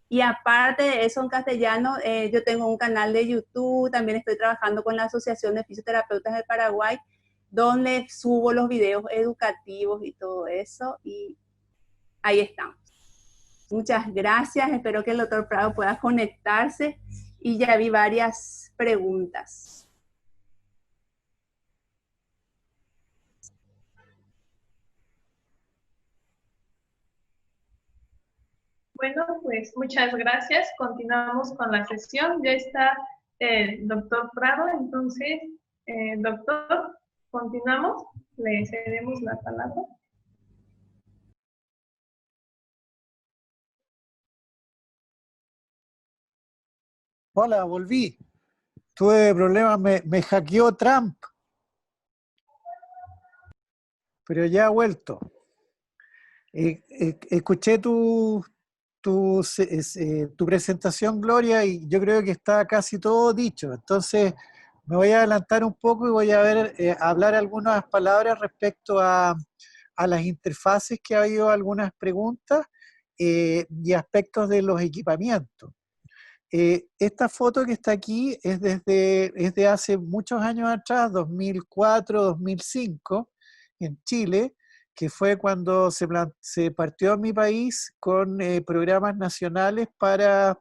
Y aparte de eso, en castellano, yo tengo un canal de YouTube, también estoy trabajando con la Asociación de Fisioterapeutas de Paraguay, donde subo los videos educativos y todo eso, y ahí estamos. Muchas gracias, espero que el doctor Prado pueda conectarse, y ya vi varias preguntas. Bueno, pues muchas gracias. Continuamos con la sesión. Ya está el doctor Prado, entonces, doctor, continuamos. Le cedemos la palabra. Hola, volví. Tuve problemas, me hackeó Trump, pero ya ha vuelto. Escuché tu presentación, Gloria, y yo creo que está casi todo dicho. Entonces, me voy a adelantar un poco y voy a hablar algunas palabras respecto a las interfaces, que ha habido algunas preguntas y aspectos de los equipamientos. Esta foto que está aquí es de hace muchos años atrás, 2004, 2005, en Chile, que fue cuando se partió en mi país con programas nacionales para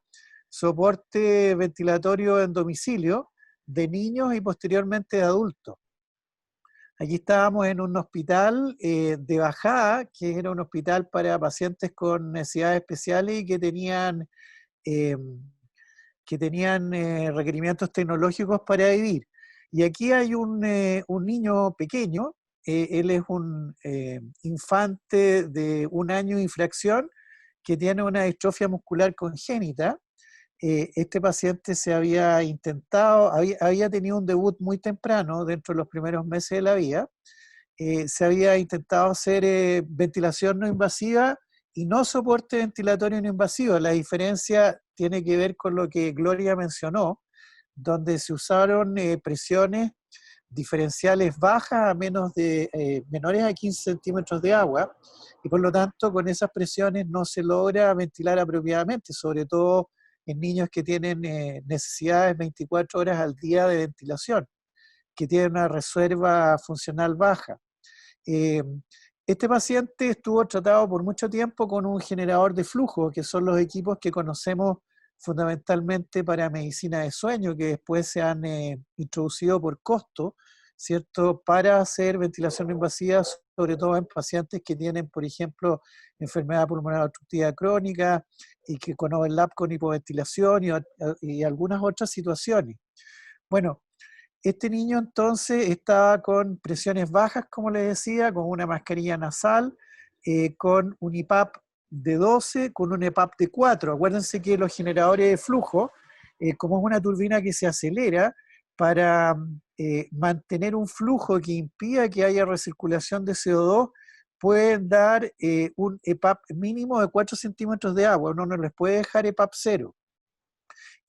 soporte ventilatorio en domicilio de niños y posteriormente de adultos. Aquí estábamos en un hospital de Bajada, que era un hospital para pacientes con necesidades especiales y que tenían requerimientos tecnológicos para vivir. Y aquí hay un niño pequeño, él es un infante de 1 año y fracción que tiene una distrofia muscular congénita. Este paciente se había había tenido un debut muy temprano, dentro de los primeros meses de la vida. Se había intentado hacer ventilación no invasiva y no soporte ventilatorio no invasivo. La diferencia tiene que ver con lo que Gloria mencionó, donde se usaron presiones diferenciales bajas a menores a 15 centímetros de agua, y por lo tanto con esas presiones no se logra ventilar apropiadamente, sobre todo en niños que tienen necesidades 24 horas al día de ventilación, que tienen una reserva funcional baja. Este paciente estuvo tratado por mucho tiempo con un generador de flujo, que son los equipos que conocemos fundamentalmente para medicina de sueño, que después se han introducido por costo, ¿cierto?, para hacer ventilación invasiva, sobre todo en pacientes que tienen, por ejemplo, enfermedad pulmonar obstructiva crónica y que con overlap con hipoventilación y algunas otras situaciones. Bueno, este niño entonces estaba con presiones bajas, como les decía, con una mascarilla nasal, con un IPAP de 12, con un EPAP de 4. Acuérdense que los generadores de flujo, como es una turbina que se acelera, para mantener un flujo que impida que haya recirculación de CO2, pueden dar un EPAP mínimo de 4 centímetros de agua. Uno no les puede dejar EPAP 0.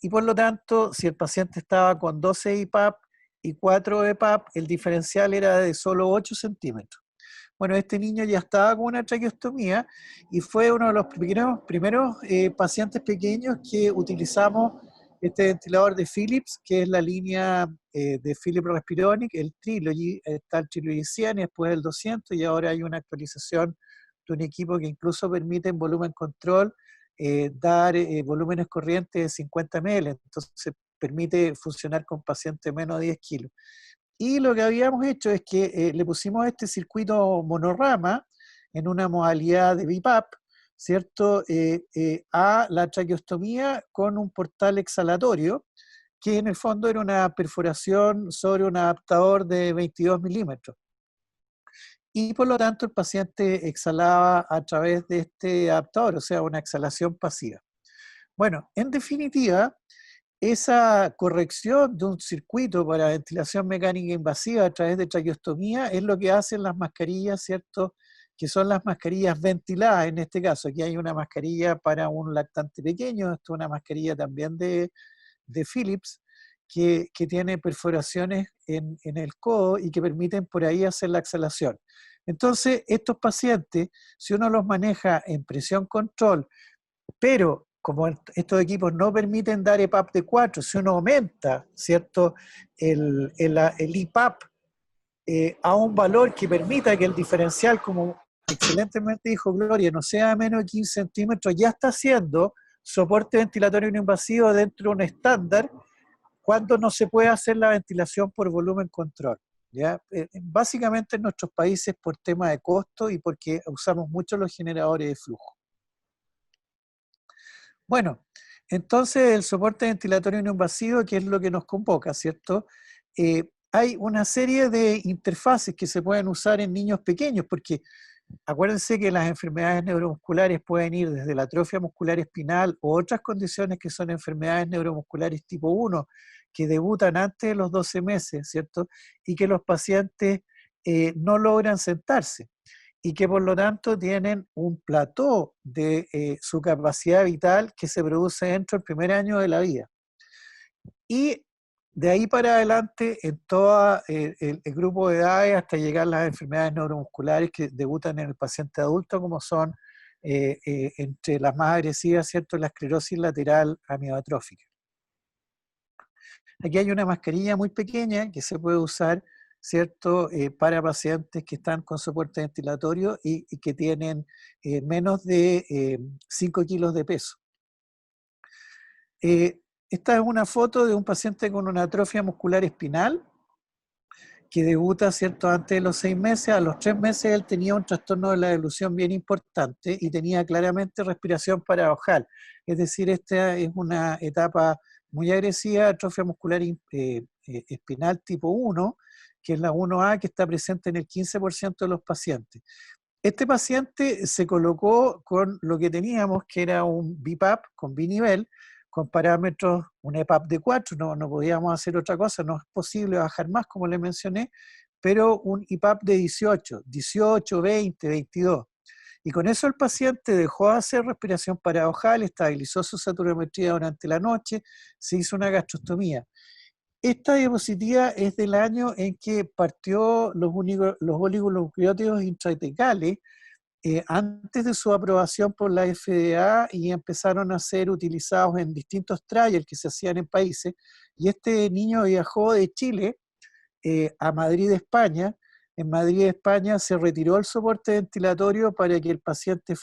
Y por lo tanto, si el paciente estaba con 12 IPAP y 4 EPAP, el diferencial era de solo 8 centímetros. Bueno, este niño ya estaba con una traqueostomía y fue uno de los primeros pacientes pequeños que utilizamos este ventilador de Philips, que es la línea de Philips Respironics, el Trilogy. Está el Trilogy 100 y después el 200, y ahora hay una actualización de un equipo que incluso permite en volumen control dar volúmenes corrientes de 50 ml, entonces permite funcionar con pacientes menos de 10 kilos. Y lo que habíamos hecho es que le pusimos este circuito monorama en una modalidad de BiPAP, ¿cierto? A la traqueostomía con un portal exhalatorio, que en el fondo era una perforación sobre un adaptador de 22 milímetros. Y por lo tanto el paciente exhalaba a través de este adaptador, o sea, una exhalación pasiva. Bueno, en definitiva, esa corrección de un circuito para ventilación mecánica invasiva a través de traqueostomía es lo que hacen las mascarillas, ¿cierto? Que son las mascarillas ventiladas en este caso. Aquí hay una mascarilla para un lactante pequeño, esto es una mascarilla también de Philips, que tiene perforaciones en el codo y que permiten por ahí hacer la exhalación. Entonces, estos pacientes, si uno los maneja en presión control, pero como estos equipos no permiten dar EPAP de 4, si uno aumenta, ¿cierto?, el IPAP a un valor que permita que el diferencial, como excelentemente dijo Gloria, no sea menos de 15 centímetros, ya está haciendo soporte ventilatorio no invasivo dentro de un estándar cuando no se puede hacer la ventilación por volumen control. ¿Ya? Básicamente en nuestros países por tema de costo y porque usamos mucho los generadores de flujo. Bueno, entonces el soporte ventilatorio no invasivo, que es lo que nos convoca, ¿cierto? Hay una serie de interfaces que se pueden usar en niños pequeños, porque acuérdense que las enfermedades neuromusculares pueden ir desde la atrofia muscular espinal o otras condiciones que son enfermedades neuromusculares tipo 1, que debutan antes de los 12 meses, ¿cierto? Y que los pacientes no logran sentarse y que por lo tanto tienen un plató de su capacidad vital que se produce dentro del primer año de la vida. Y de ahí para adelante, en todo el grupo de edades, hasta llegar a las enfermedades neuromusculares que debutan en el paciente adulto, como son entre las más agresivas, ¿cierto?, la esclerosis lateral amiotrófica. Aquí hay una mascarilla muy pequeña que se puede usar, ¿cierto?, para pacientes que están con soporte ventilatorio y que tienen menos de 5 kilos de peso. Esta es una foto de un paciente con una atrofia muscular espinal que debuta, ¿cierto?, antes de los 6 meses. A los 3 meses él tenía un trastorno de la deglución bien importante y tenía claramente respiración paradojal. Es decir, esta es una etapa muy agresiva, atrofia muscular espinal tipo 1, que es la 1A, que está presente en el 15% de los pacientes. Este paciente se colocó con lo que teníamos, que era un BiPAP con binivel, con parámetros, un EPAP de 4, no podíamos hacer otra cosa, no es posible bajar más, como le mencioné, pero un IPAP de 18, 20, 22. Y con eso el paciente dejó de hacer respiración paradojal, estabilizó su saturametría durante la noche, se hizo una gastrostomía. Esta diapositiva es del año en que partió los oligonucleótidos intraetecales antes de su aprobación por la FDA y empezaron a ser utilizados en distintos trials que se hacían en países. Y este niño viajó de Chile a Madrid, España. En Madrid, España, se retiró el soporte ventilatorio para que el paciente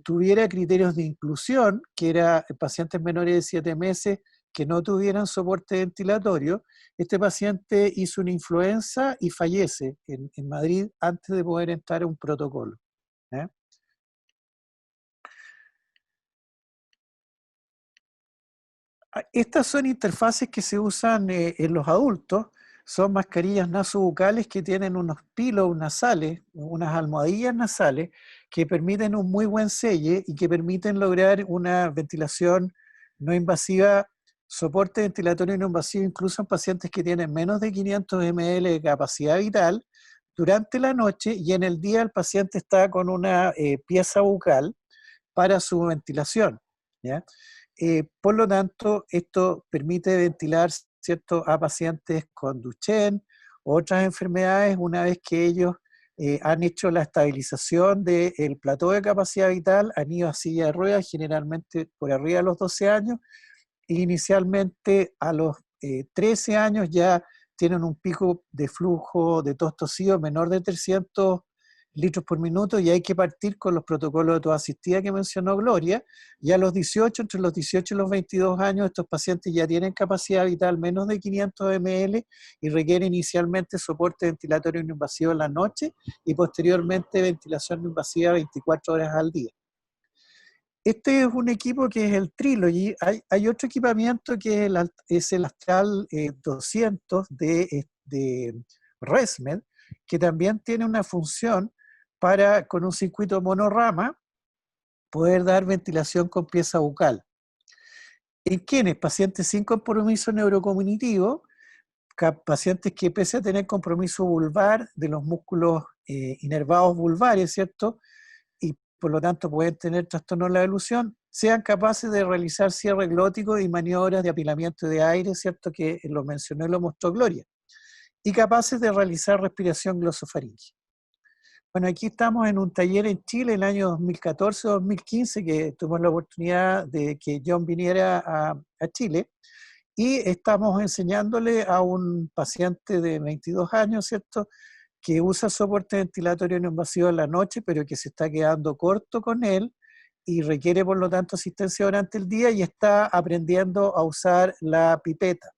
tuviera criterios de inclusión, que era pacientes menores de 7 meses que no tuvieran soporte ventilatorio. Este paciente hizo una influenza y fallece en Madrid antes de poder entrar a un protocolo. ¿Eh? Estas son interfaces que se usan en los adultos, son mascarillas nasobucales que tienen unos pillows nasales, unas almohadillas nasales, que permiten un muy buen selle y que permiten lograr una ventilación no invasiva, soporte ventilatorio no invasivo, incluso en pacientes que tienen menos de 500 ml de capacidad vital, durante la noche, y en el día el paciente está con una pieza bucal para su ventilación, ¿ya? Por lo tanto, esto permite ventilar, ¿cierto?, a pacientes con Duchenne o otras enfermedades una vez que ellos han hecho la estabilización del plató de capacidad vital, han ido a silla de ruedas, generalmente por arriba de los 12 años, e inicialmente a los 13 años ya tienen un pico de flujo de tos tosido menor de 300 litros por minuto, y hay que partir con los protocolos de tos asistida que mencionó Gloria. Y a los 18, entre los 18 y los 22 años, estos pacientes ya tienen capacidad vital menos de 500 ml y requieren inicialmente soporte ventilatorio no invasivo en la noche y posteriormente ventilación no invasiva 24 horas al día. Este es un equipo que es el Trilogy. Hay otro equipamiento que es el Astral 200 de ResMed, que también tiene una función para, con un circuito monorama, poder dar ventilación con pieza bucal. ¿En quiénes? Pacientes sin compromiso neurocognitivo, pacientes que pese a tener compromiso vulvar de los músculos inervados vulvares, ¿cierto? Y por lo tanto pueden tener trastorno de la elusión, sean capaces de realizar cierre glótico y maniobras de apilamiento de aire, ¿cierto? Que lo mencionó y lo mostró Gloria. Y capaces de realizar respiración glosofaríngea. Bueno, aquí estamos en un taller en Chile el año 2014-2015, que tuvimos la oportunidad de que John viniera a Chile, y estamos enseñándole a un paciente de 22 años, ¿cierto?, que usa soporte ventilatorio no invasivo en la noche, pero que se está quedando corto con él y requiere por lo tanto asistencia durante el día, y está aprendiendo a usar la pipeta.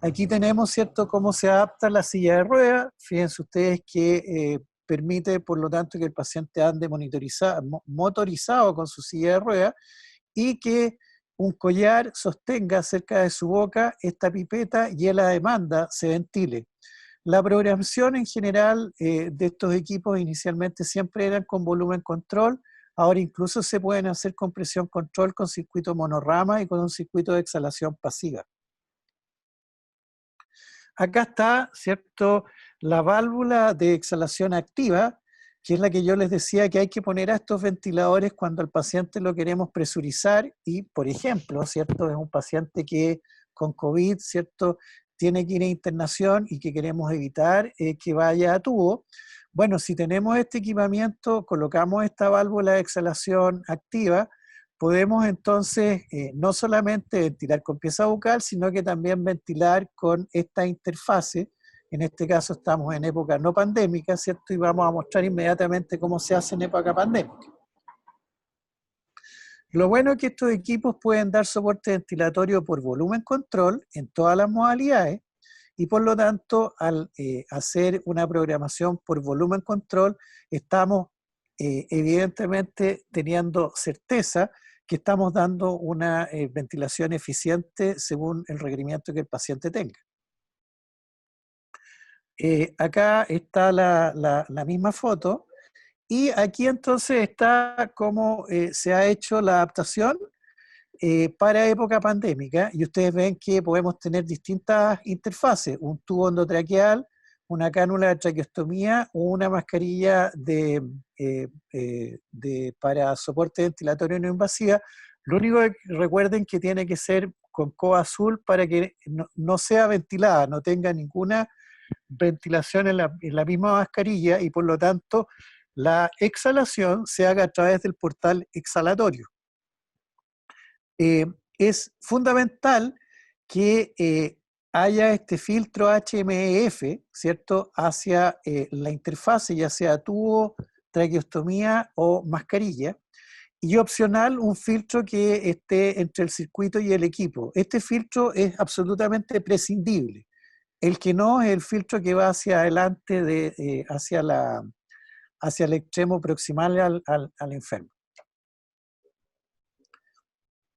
Aquí tenemos, ¿cierto?, cómo se adapta la silla de ruedas. Fíjense ustedes que permite, por lo tanto, que el paciente ande motorizado con su silla de ruedas, y que un collar sostenga cerca de su boca esta pipeta y a la demanda se ventile. La programación en general de estos equipos inicialmente siempre eran con volumen control. Ahora incluso se pueden hacer con presión control, con circuito monorama y con un circuito de exhalación pasiva. Acá está, ¿cierto?, la válvula de exhalación activa, que es la que yo les decía que hay que poner a estos ventiladores cuando al paciente lo queremos presurizar y, por ejemplo, ¿cierto?, es un paciente que con COVID, ¿cierto?, tiene que ir a internación y que queremos evitar que vaya a tubo. Bueno, si tenemos este equipamiento, colocamos esta válvula de exhalación activa, podemos entonces no solamente ventilar con pieza bucal, sino que también ventilar con esta interfase. En este caso estamos en época no pandémica, ¿cierto? Y vamos a mostrar inmediatamente cómo se hace en época pandémica. Lo bueno es que estos equipos pueden dar soporte ventilatorio por volumen control en todas las modalidades, y por lo tanto al hacer una programación por volumen control estamos evidentemente teniendo certeza que estamos dando una ventilación eficiente según el requerimiento que el paciente tenga. Acá está la misma foto, y aquí entonces está cómo se ha hecho la adaptación para época pandémica, y ustedes ven que podemos tener distintas interfaces: un tubo endotraqueal, una cánula de traqueostomía o una mascarilla para soporte ventilatorio no invasiva. Lo único que recuerden que tiene que ser con coa azul para que no sea ventilada, no tenga ninguna ventilación en la misma mascarilla, y por lo tanto la exhalación se haga a través del portal exhalatorio. Es fundamental que haya este filtro HMEF, ¿cierto?, hacia la interfase, ya sea tubo, traqueostomía o mascarilla, y opcional un filtro que esté entre el circuito y el equipo. Este filtro es absolutamente prescindible. El que no es el filtro que va hacia adelante, hacia el extremo proximal al enfermo.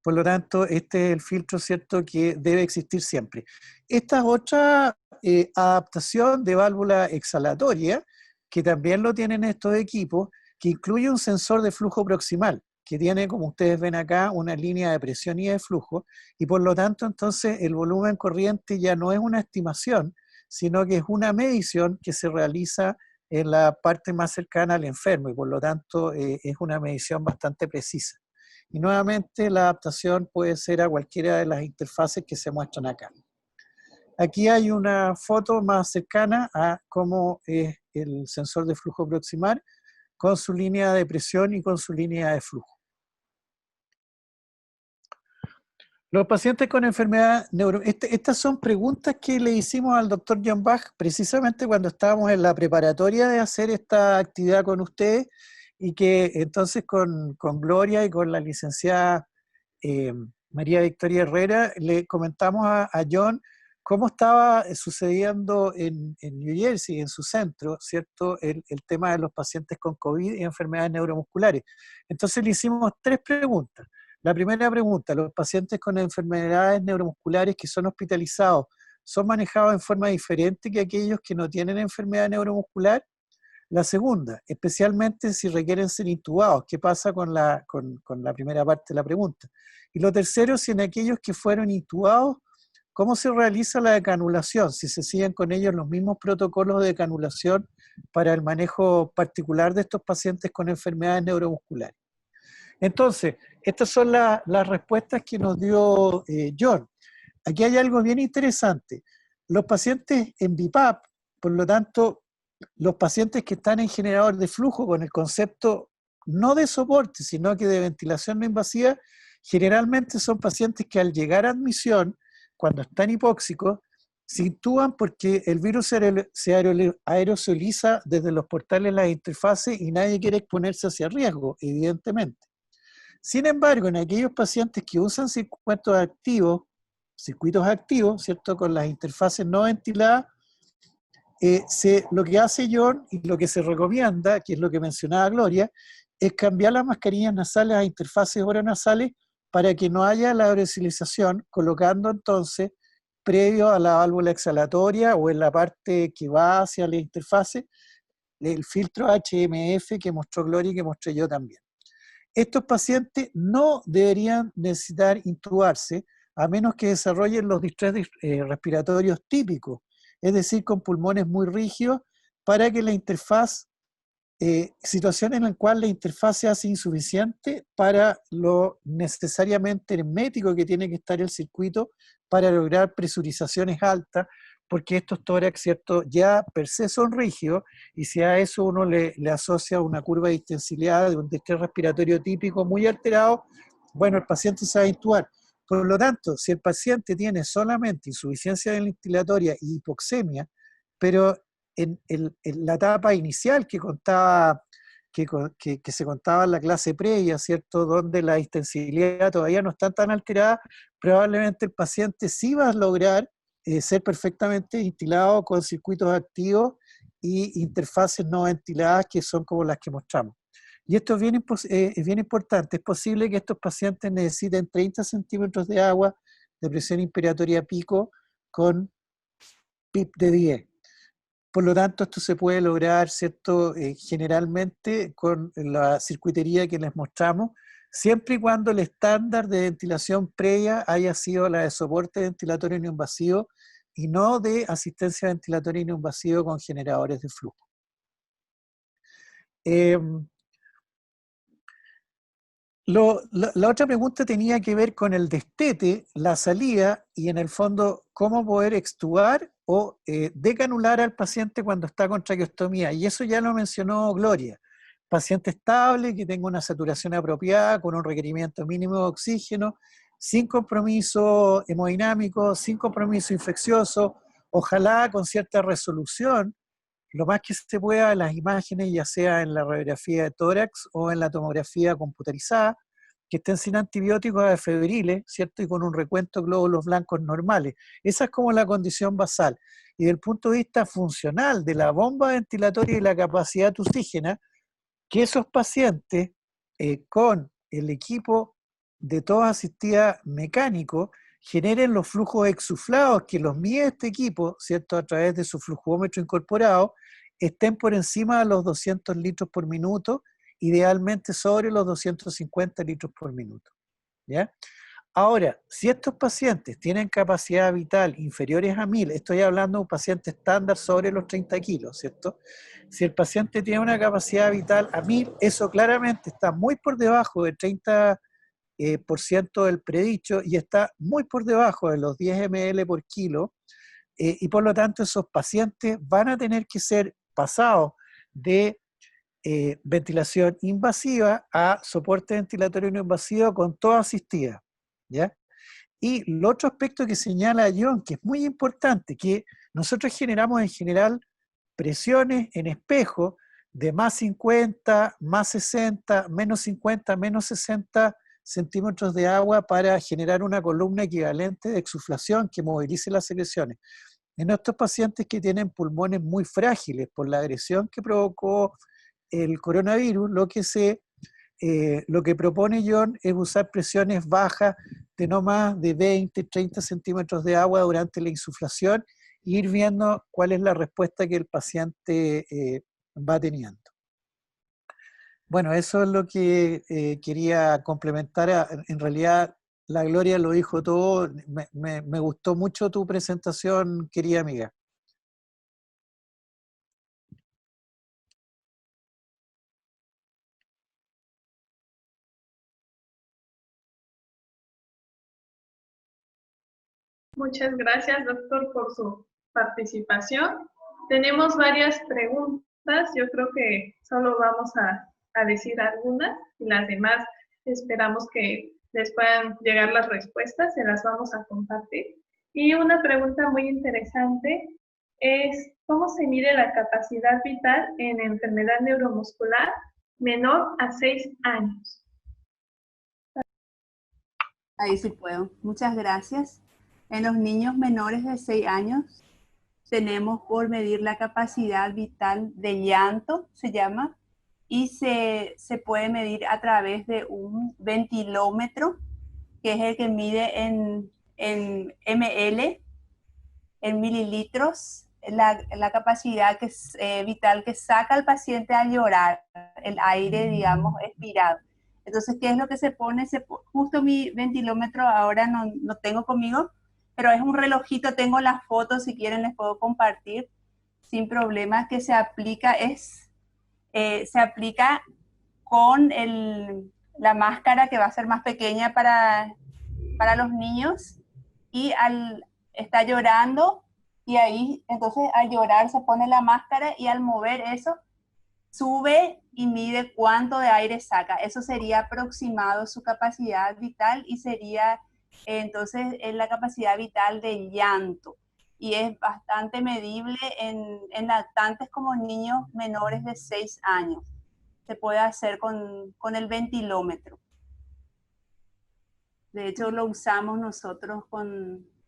Por lo tanto, este es el filtro, ¿cierto?, que debe existir siempre. Esta es otra adaptación de válvula exhalatoria, que también lo tienen estos equipos, que incluye un sensor de flujo proximal, que tiene, como ustedes ven acá, una línea de presión y de flujo, y por lo tanto, entonces, el volumen corriente ya no es una estimación, sino que es una medición que se realiza en la parte más cercana al enfermo, y por lo tanto es una medición bastante precisa. Y nuevamente la adaptación puede ser a cualquiera de las interfaces que se muestran acá. Aquí hay una foto más cercana a cómo es el sensor de flujo proximal con su línea de presión y con su línea de flujo. Los pacientes con enfermedad estas son preguntas que le hicimos al doctor John Bach precisamente cuando estábamos en la preparatoria de hacer esta actividad con ustedes, y que entonces con Gloria y con la licenciada María Victoria Herrera le comentamos a John cómo estaba sucediendo en New Jersey, en su centro, ¿cierto? El tema de los pacientes con COVID y enfermedades neuromusculares. Entonces le hicimos 3 preguntas. La primera pregunta: ¿los pacientes con enfermedades neuromusculares que son hospitalizados son manejados en forma diferente que aquellos que no tienen enfermedad neuromuscular? La segunda, especialmente si requieren ser intubados, ¿qué pasa con la primera parte de la pregunta? Y lo tercero, si en aquellos que fueron intubados, ¿cómo se realiza la decanulación? Si se siguen con ellos los mismos protocolos de decanulación para el manejo particular de estos pacientes con enfermedades neuromusculares. Entonces, estas son las respuestas que nos dio John. Aquí hay algo bien interesante. Los pacientes en BiPAP, por lo tanto, los pacientes que están en generador de flujo con el concepto no de soporte, sino que de ventilación no invasiva, generalmente son pacientes que al llegar a admisión, cuando están hipóxicos, se intuban porque el virus se aerosoliza desde los portales de las interfaces y nadie quiere exponerse hacia riesgo, evidentemente. Sin embargo, en aquellos pacientes que usan circuitos activos, ¿cierto?, con las interfaces no ventiladas, lo que hace John y lo que se recomienda, que es lo que mencionaba Gloria, es cambiar las mascarillas nasales a interfaces oronasales para que no haya la aerosolización, colocando entonces, previo a la válvula exhalatoria o en la parte que va hacia la interfase, el filtro HMF que mostró Gloria y que mostré yo también. Estos pacientes no deberían necesitar intubarse a menos que desarrollen los distrés respiratorios típicos, es decir, con pulmones muy rígidos, para que la interfaz, situaciones en las cuales la interfaz se hace insuficiente para lo necesariamente hermético que tiene que estar el circuito para lograr presurizaciones altas, porque estos tórax, ¿cierto?, ya per se son rígidos, y si a eso uno le asocia una curva de distensibilidad de un distrés respiratorio típico muy alterado, bueno, el paciente se va a intubar. Por lo tanto, si el paciente tiene solamente insuficiencia ventilatoria y hipoxemia, pero en la etapa inicial que se contaba en la clase previa, ¿cierto?, donde la distensibilidad todavía no está tan alterada, probablemente el paciente sí va a lograr ser perfectamente ventilado con circuitos activos y interfaces no ventiladas, que son como las que mostramos. Y esto es bien importante. Es posible que estos pacientes necesiten 30 centímetros de agua de presión inspiratoria pico con PIP de 10. Por lo tanto, esto se puede lograr, ¿cierto?, generalmente con la circuitería que les mostramos, siempre y cuando el estándar de ventilación previa haya sido la de soporte ventilatorio no invasivo y no de asistencia ventilatoria no invasivo con generadores de flujo. La otra pregunta tenía que ver con el destete, la salida y en el fondo cómo poder extubar o decanular al paciente cuando está con traqueostomía. Y eso ya lo mencionó Gloria. Paciente estable, que tenga una saturación apropiada, con un requerimiento mínimo de oxígeno, sin compromiso hemodinámico, sin compromiso infeccioso, ojalá con cierta resolución, lo más que se pueda en las imágenes, ya sea en la radiografía de tórax o en la tomografía computarizada, que estén sin antibióticos afebriles, ¿cierto?, y con un recuento de glóbulos blancos normales. Esa es como la condición basal. Y desde el punto de vista funcional de la bomba ventilatoria y la capacidad oxígena, que esos pacientes con el equipo de toda asistida mecánico generen los flujos exuflados que los mide este equipo, ¿cierto?, a través de su flujómetro incorporado, estén por encima de los 200 litros por minuto, idealmente sobre los 250 litros por minuto. ¿Ya? Ahora, si estos pacientes tienen capacidad vital inferiores a 1000, estoy hablando de un paciente estándar sobre los 30 kilos, ¿cierto? Si el paciente tiene una capacidad vital a 1000, eso claramente está muy por debajo del 30% del predicho y está muy por debajo de los 10 ml por kilo, y por lo tanto esos pacientes van a tener que ser pasado de ventilación invasiva a soporte ventilatorio no invasivo con toda asistida, ¿ya? Y el otro aspecto que señala John, que es muy importante, que nosotros generamos en general presiones en espejo de más 50, más 60, menos 50, menos 60 centímetros de agua para generar una columna equivalente de exuflación que movilice las secreciones. En estos pacientes que tienen pulmones muy frágiles por la agresión que provocó el coronavirus, lo que propone John es usar presiones bajas de no más de 20, 30 centímetros de agua durante la insuflación e ir viendo cuál es la respuesta que el paciente va teniendo. Bueno, eso es lo que quería complementar. En realidad, la Gloria lo dijo todo. Me gustó mucho tu presentación, querida amiga. Muchas gracias, doctor, por su participación. Tenemos varias preguntas. Yo creo que solo vamos a decir algunas y las demás esperamos que les puedan llegar las respuestas, se las vamos a compartir. Y una pregunta muy interesante es, ¿cómo se mide la capacidad vital en enfermedad neuromuscular menor a 6 años? Ahí sí puedo. Muchas gracias. En los niños menores de 6 años tenemos por medir la capacidad vital de llanto, se llama, y se puede medir a través de un ventilómetro, que es el que mide en ml, en mililitros, la capacidad vital que saca el paciente al llorar, el aire, digamos, expirado. Entonces, ¿qué es lo que se pone? Justo mi ventilómetro ahora no tengo conmigo, pero es un relojito, tengo las fotos, si quieren les puedo compartir sin problema, que se aplica, se aplica con la máscara, que va a ser más pequeña para los niños, y está llorando, y ahí entonces al llorar se pone la máscara y al mover eso sube y mide cuánto de aire saca. Eso sería aproximado su capacidad vital y sería entonces la capacidad vital de llanto. Y es bastante medible en lactantes como niños menores de 6 años. Se puede hacer con el ventilómetro. De hecho, lo usamos nosotros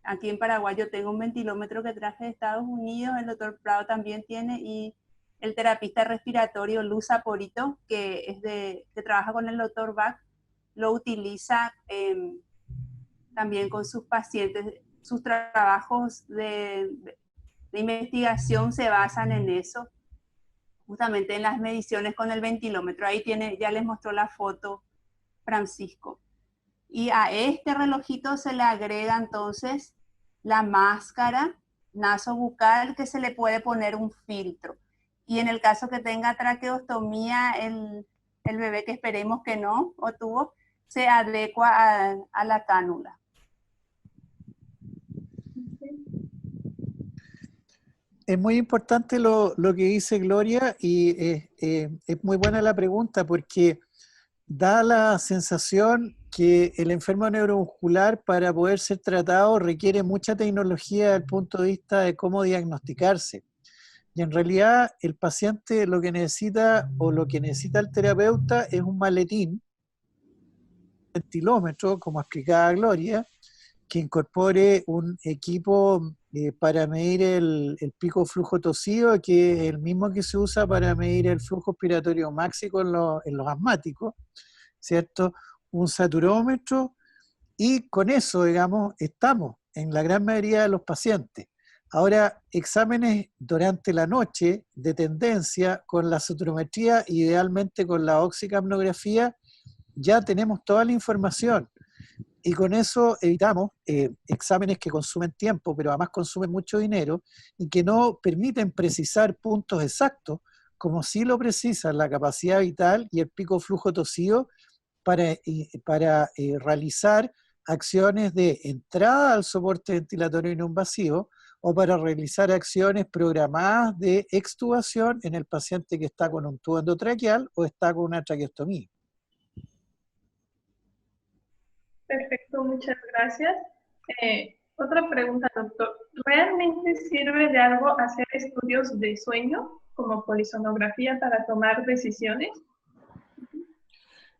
aquí en Paraguay. Yo tengo un ventilómetro que traje de Estados Unidos, el doctor Prado también tiene, y el terapista respiratorio Luz Aporito, que trabaja con el doctor Bach, lo utiliza también con sus pacientes. Sus trabajos de investigación se basan en eso, justamente en las mediciones con el ventilómetro. Ahí ya les mostró la foto Francisco. Y a este relojito se le agrega entonces la máscara nasobucal, que se le puede poner un filtro. Y en el caso que tenga traqueostomía, el bebé, que esperemos que no, o tuvo, se adecua a la cánula. Es muy importante lo que dice Gloria, y es muy buena la pregunta, porque da la sensación que el enfermo neuromuscular, para poder ser tratado, requiere mucha tecnología desde el punto de vista de cómo diagnosticarse. Y en realidad el paciente lo que necesita, o lo que necesita el terapeuta, es un maletín, un ventilómetro, como explicaba Gloria, que incorpore un equipo para medir el pico flujo tosido, que es el mismo que se usa para medir el flujo expiratorio máxico en los asmáticos, ¿cierto? Un saturómetro, y con eso, digamos, estamos en la gran mayoría de los pacientes. Ahora, exámenes durante la noche de tendencia con la saturometría, idealmente con la oxicapnografía, ya tenemos toda la información. Y con eso evitamos exámenes que consumen tiempo, pero además consumen mucho dinero, y que no permiten precisar puntos exactos, como sí lo precisan la capacidad vital y el pico flujo tosido, para realizar acciones de entrada al soporte ventilatorio no invasivo o para realizar acciones programadas de extubación en el paciente que está con un tubo endotraqueal o está con una traqueostomía. Perfecto, muchas gracias. Otra pregunta, doctor. ¿Realmente sirve de algo hacer estudios de sueño como polisonografía para tomar decisiones?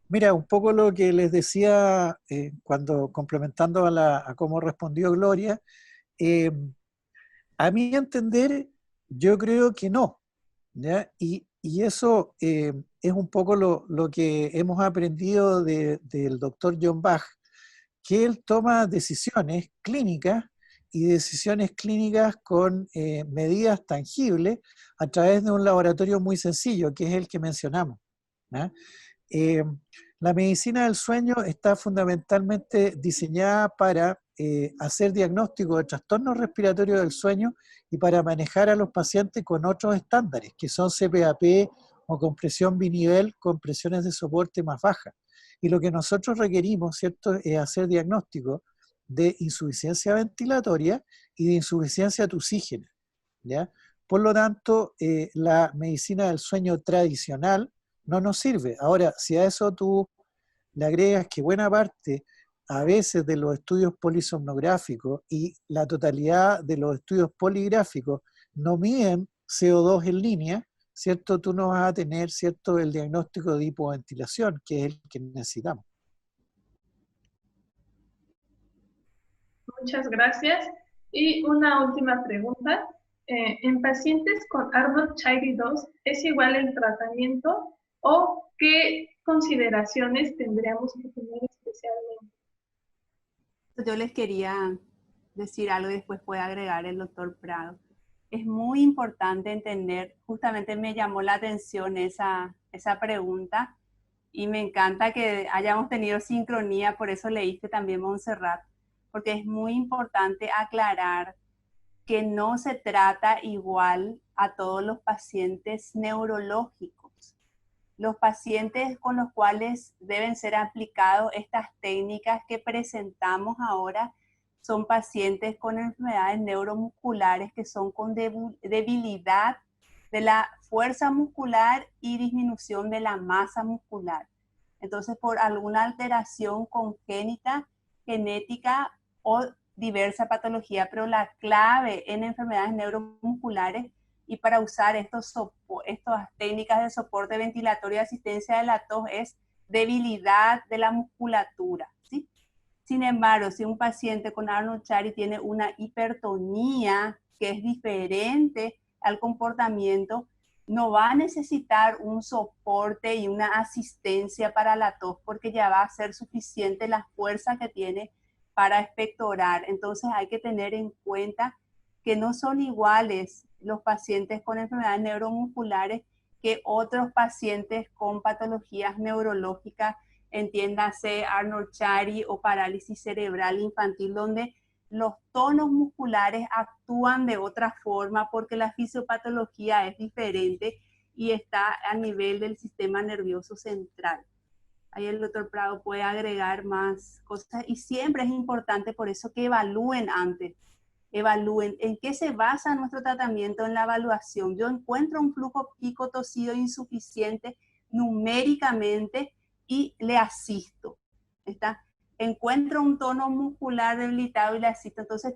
Mira, un poco lo que les decía cuando complementando a cómo respondió Gloria, eh, a mi entender, yo creo que no, ¿ya? Y eso es un poco lo que hemos aprendido del doctor John Bach, que él toma decisiones clínicas y decisiones clínicas con medidas tangibles a través de un laboratorio muy sencillo, que es el que mencionamos, ¿ya? Eh, la medicina del sueño está fundamentalmente diseñada para hacer diagnóstico de trastornos respiratorios del sueño y para manejar a los pacientes con otros estándares, que son CPAP o compresión binivel con presiones de soporte más bajas. Y lo que nosotros requerimos, ¿cierto?, es hacer diagnóstico de insuficiencia ventilatoria y de insuficiencia tusígena, ¿ya? Por lo tanto, la medicina del sueño tradicional no nos sirve. Ahora, si a eso tú le agregas que buena parte a veces de los estudios polisomnográficos y la totalidad de los estudios poligráficos no miden CO2 en línea, ¿cierto? Tú no vas a tener, ¿cierto?, el diagnóstico de hipoventilación, que es el que necesitamos. Muchas gracias. Y una última pregunta. ¿En pacientes con Arnold-Chiari 2 es igual el tratamiento o qué consideraciones tendríamos que tener especialmente? Yo les quería decir algo y después puede agregar el doctor Prado. Es muy importante entender, justamente me llamó la atención esa pregunta y me encanta que hayamos tenido sincronía, por eso leíste también Montserrat, porque es muy importante aclarar que no se trata igual a todos los pacientes neurológicos. Los pacientes con los cuales deben ser aplicadas estas técnicas que presentamos ahora son pacientes con enfermedades neuromusculares que son con debilidad de la fuerza muscular y disminución de la masa muscular. Entonces, por alguna alteración congénita, genética o diversa patología, pero la clave en enfermedades neuromusculares y para usar estas técnicas de soporte ventilatorio y asistencia de la tos es debilidad de la musculatura, ¿sí? Sin embargo, si un paciente con Arnold-Chiari tiene una hipertonía que es diferente al comportamiento, no va a necesitar un soporte y una asistencia para la tos porque ya va a ser suficiente la fuerza que tiene para expectorar. Entonces hay que tener en cuenta que no son iguales los pacientes con enfermedades neuromusculares que otros pacientes con patologías neurológicas, entiéndase Arnold-Chiari o parálisis cerebral infantil, donde los tonos musculares actúan de otra forma porque la fisiopatología es diferente y está a nivel del sistema nervioso central. Ahí el doctor Prado puede agregar más cosas y siempre es importante por eso que evalúen antes. Evalúen en qué se basa nuestro tratamiento en la evaluación. Yo encuentro un flujo pico-tosido insuficiente numéricamente y le asisto. ¿Está? Encuentro un tono muscular debilitado y le asisto. Entonces,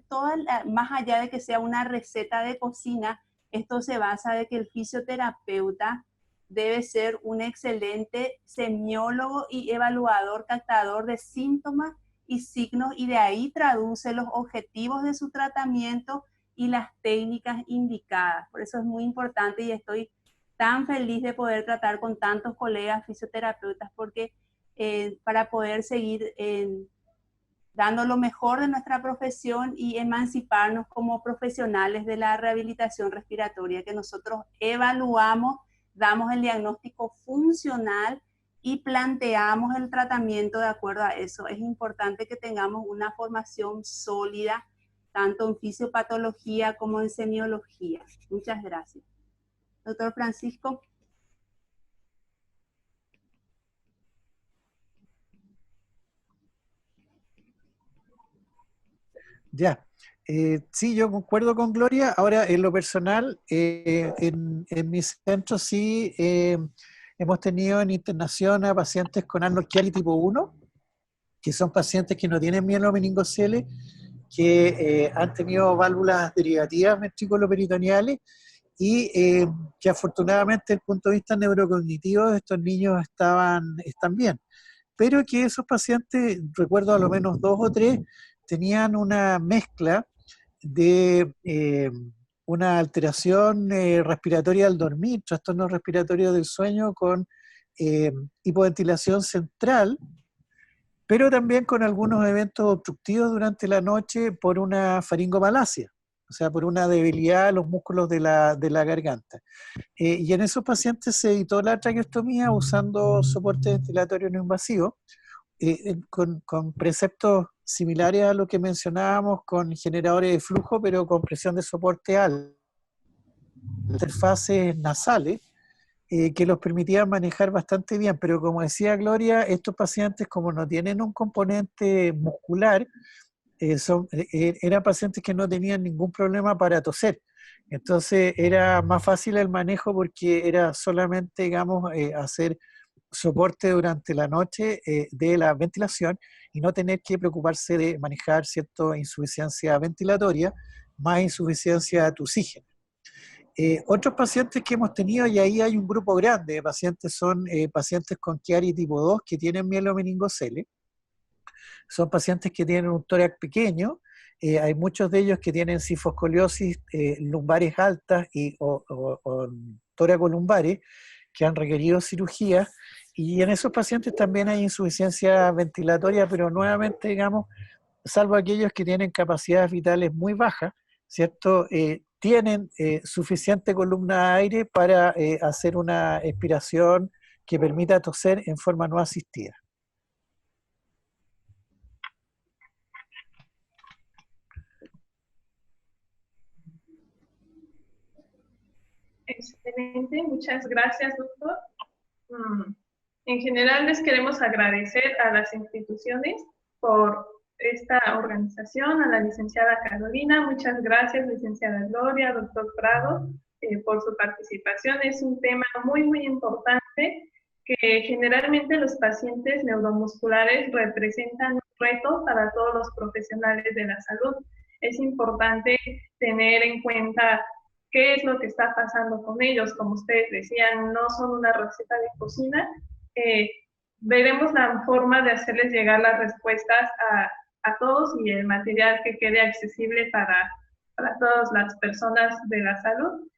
más allá de que sea una receta de cocina, esto se basa de que el fisioterapeuta debe ser un excelente semiólogo y evaluador, captador de síntomas y signos, y de ahí traduce los objetivos de su tratamiento y las técnicas indicadas. Por eso es muy importante y estoy tan feliz de poder tratar con tantos colegas fisioterapeutas porque para poder seguir dando lo mejor de nuestra profesión y emanciparnos como profesionales de la rehabilitación respiratoria, que nosotros evaluamos, damos el diagnóstico funcional y planteamos el tratamiento de acuerdo a eso. Es importante que tengamos una formación sólida, tanto en fisiopatología como en semiología. Muchas gracias. Doctor Francisco. Ya, Sí, yo concuerdo con Gloria. Ahora, en lo personal, en mi centro sí hemos tenido en internación a pacientes con Arnold Chiari tipo 1, que son pacientes que no tienen mielomeningocele, que han tenido válvulas derivativas ventriculoperitoneales y que afortunadamente desde el punto de vista neurocognitivo estos niños están bien. Pero que esos pacientes, recuerdo a lo menos 2 o 3, tenían una mezcla de una alteración respiratoria al dormir, trastorno respiratorio del sueño con hipoventilación central, pero también con algunos eventos obstructivos durante la noche por una faringomalacia, o sea, por una debilidad de los músculos de la garganta. Y en esos pacientes se evitó la traqueostomía usando soporte ventilatorio no invasivo, con preceptos similares a lo que mencionábamos con generadores de flujo, pero con presión de soporte alta, interfaces nasales, que los permitían manejar bastante bien. Pero como decía Gloria, estos pacientes, como no tienen un componente muscular, eran pacientes que no tenían ningún problema para toser. Entonces era más fácil el manejo porque era solamente, digamos, hacer soporte durante la noche de la ventilación y no tener que preocuparse de manejar cierta insuficiencia ventilatoria más insuficiencia de oxígeno. Otros pacientes que hemos tenido, y ahí hay un grupo grande de pacientes, son pacientes con Chiari tipo 2 que tienen mielomeningocele. Son pacientes que tienen un tórax pequeño, hay muchos de ellos que tienen cifoscoliosis lumbares altas o toracolumbares que han requerido cirugía, y en esos pacientes también hay insuficiencia ventilatoria, pero nuevamente, digamos, salvo aquellos que tienen capacidades vitales muy bajas, ¿cierto? Tienen suficiente columna de aire para hacer una expiración que permita toser en forma no asistida. Excelente, muchas gracias, doctor. En general les queremos agradecer a las instituciones por esta organización, a la licenciada Carolina, muchas gracias, licenciada Gloria, doctor Prado, por su participación. Es un tema muy, muy importante que generalmente los pacientes neuromusculares representan un reto para todos los profesionales de la salud. Es importante tener en cuenta qué es lo que está pasando con ellos. Como ustedes decían, no son una receta de cocina. Veremos la forma de hacerles llegar las respuestas a todos y el material que quede accesible para todas las personas de la salud.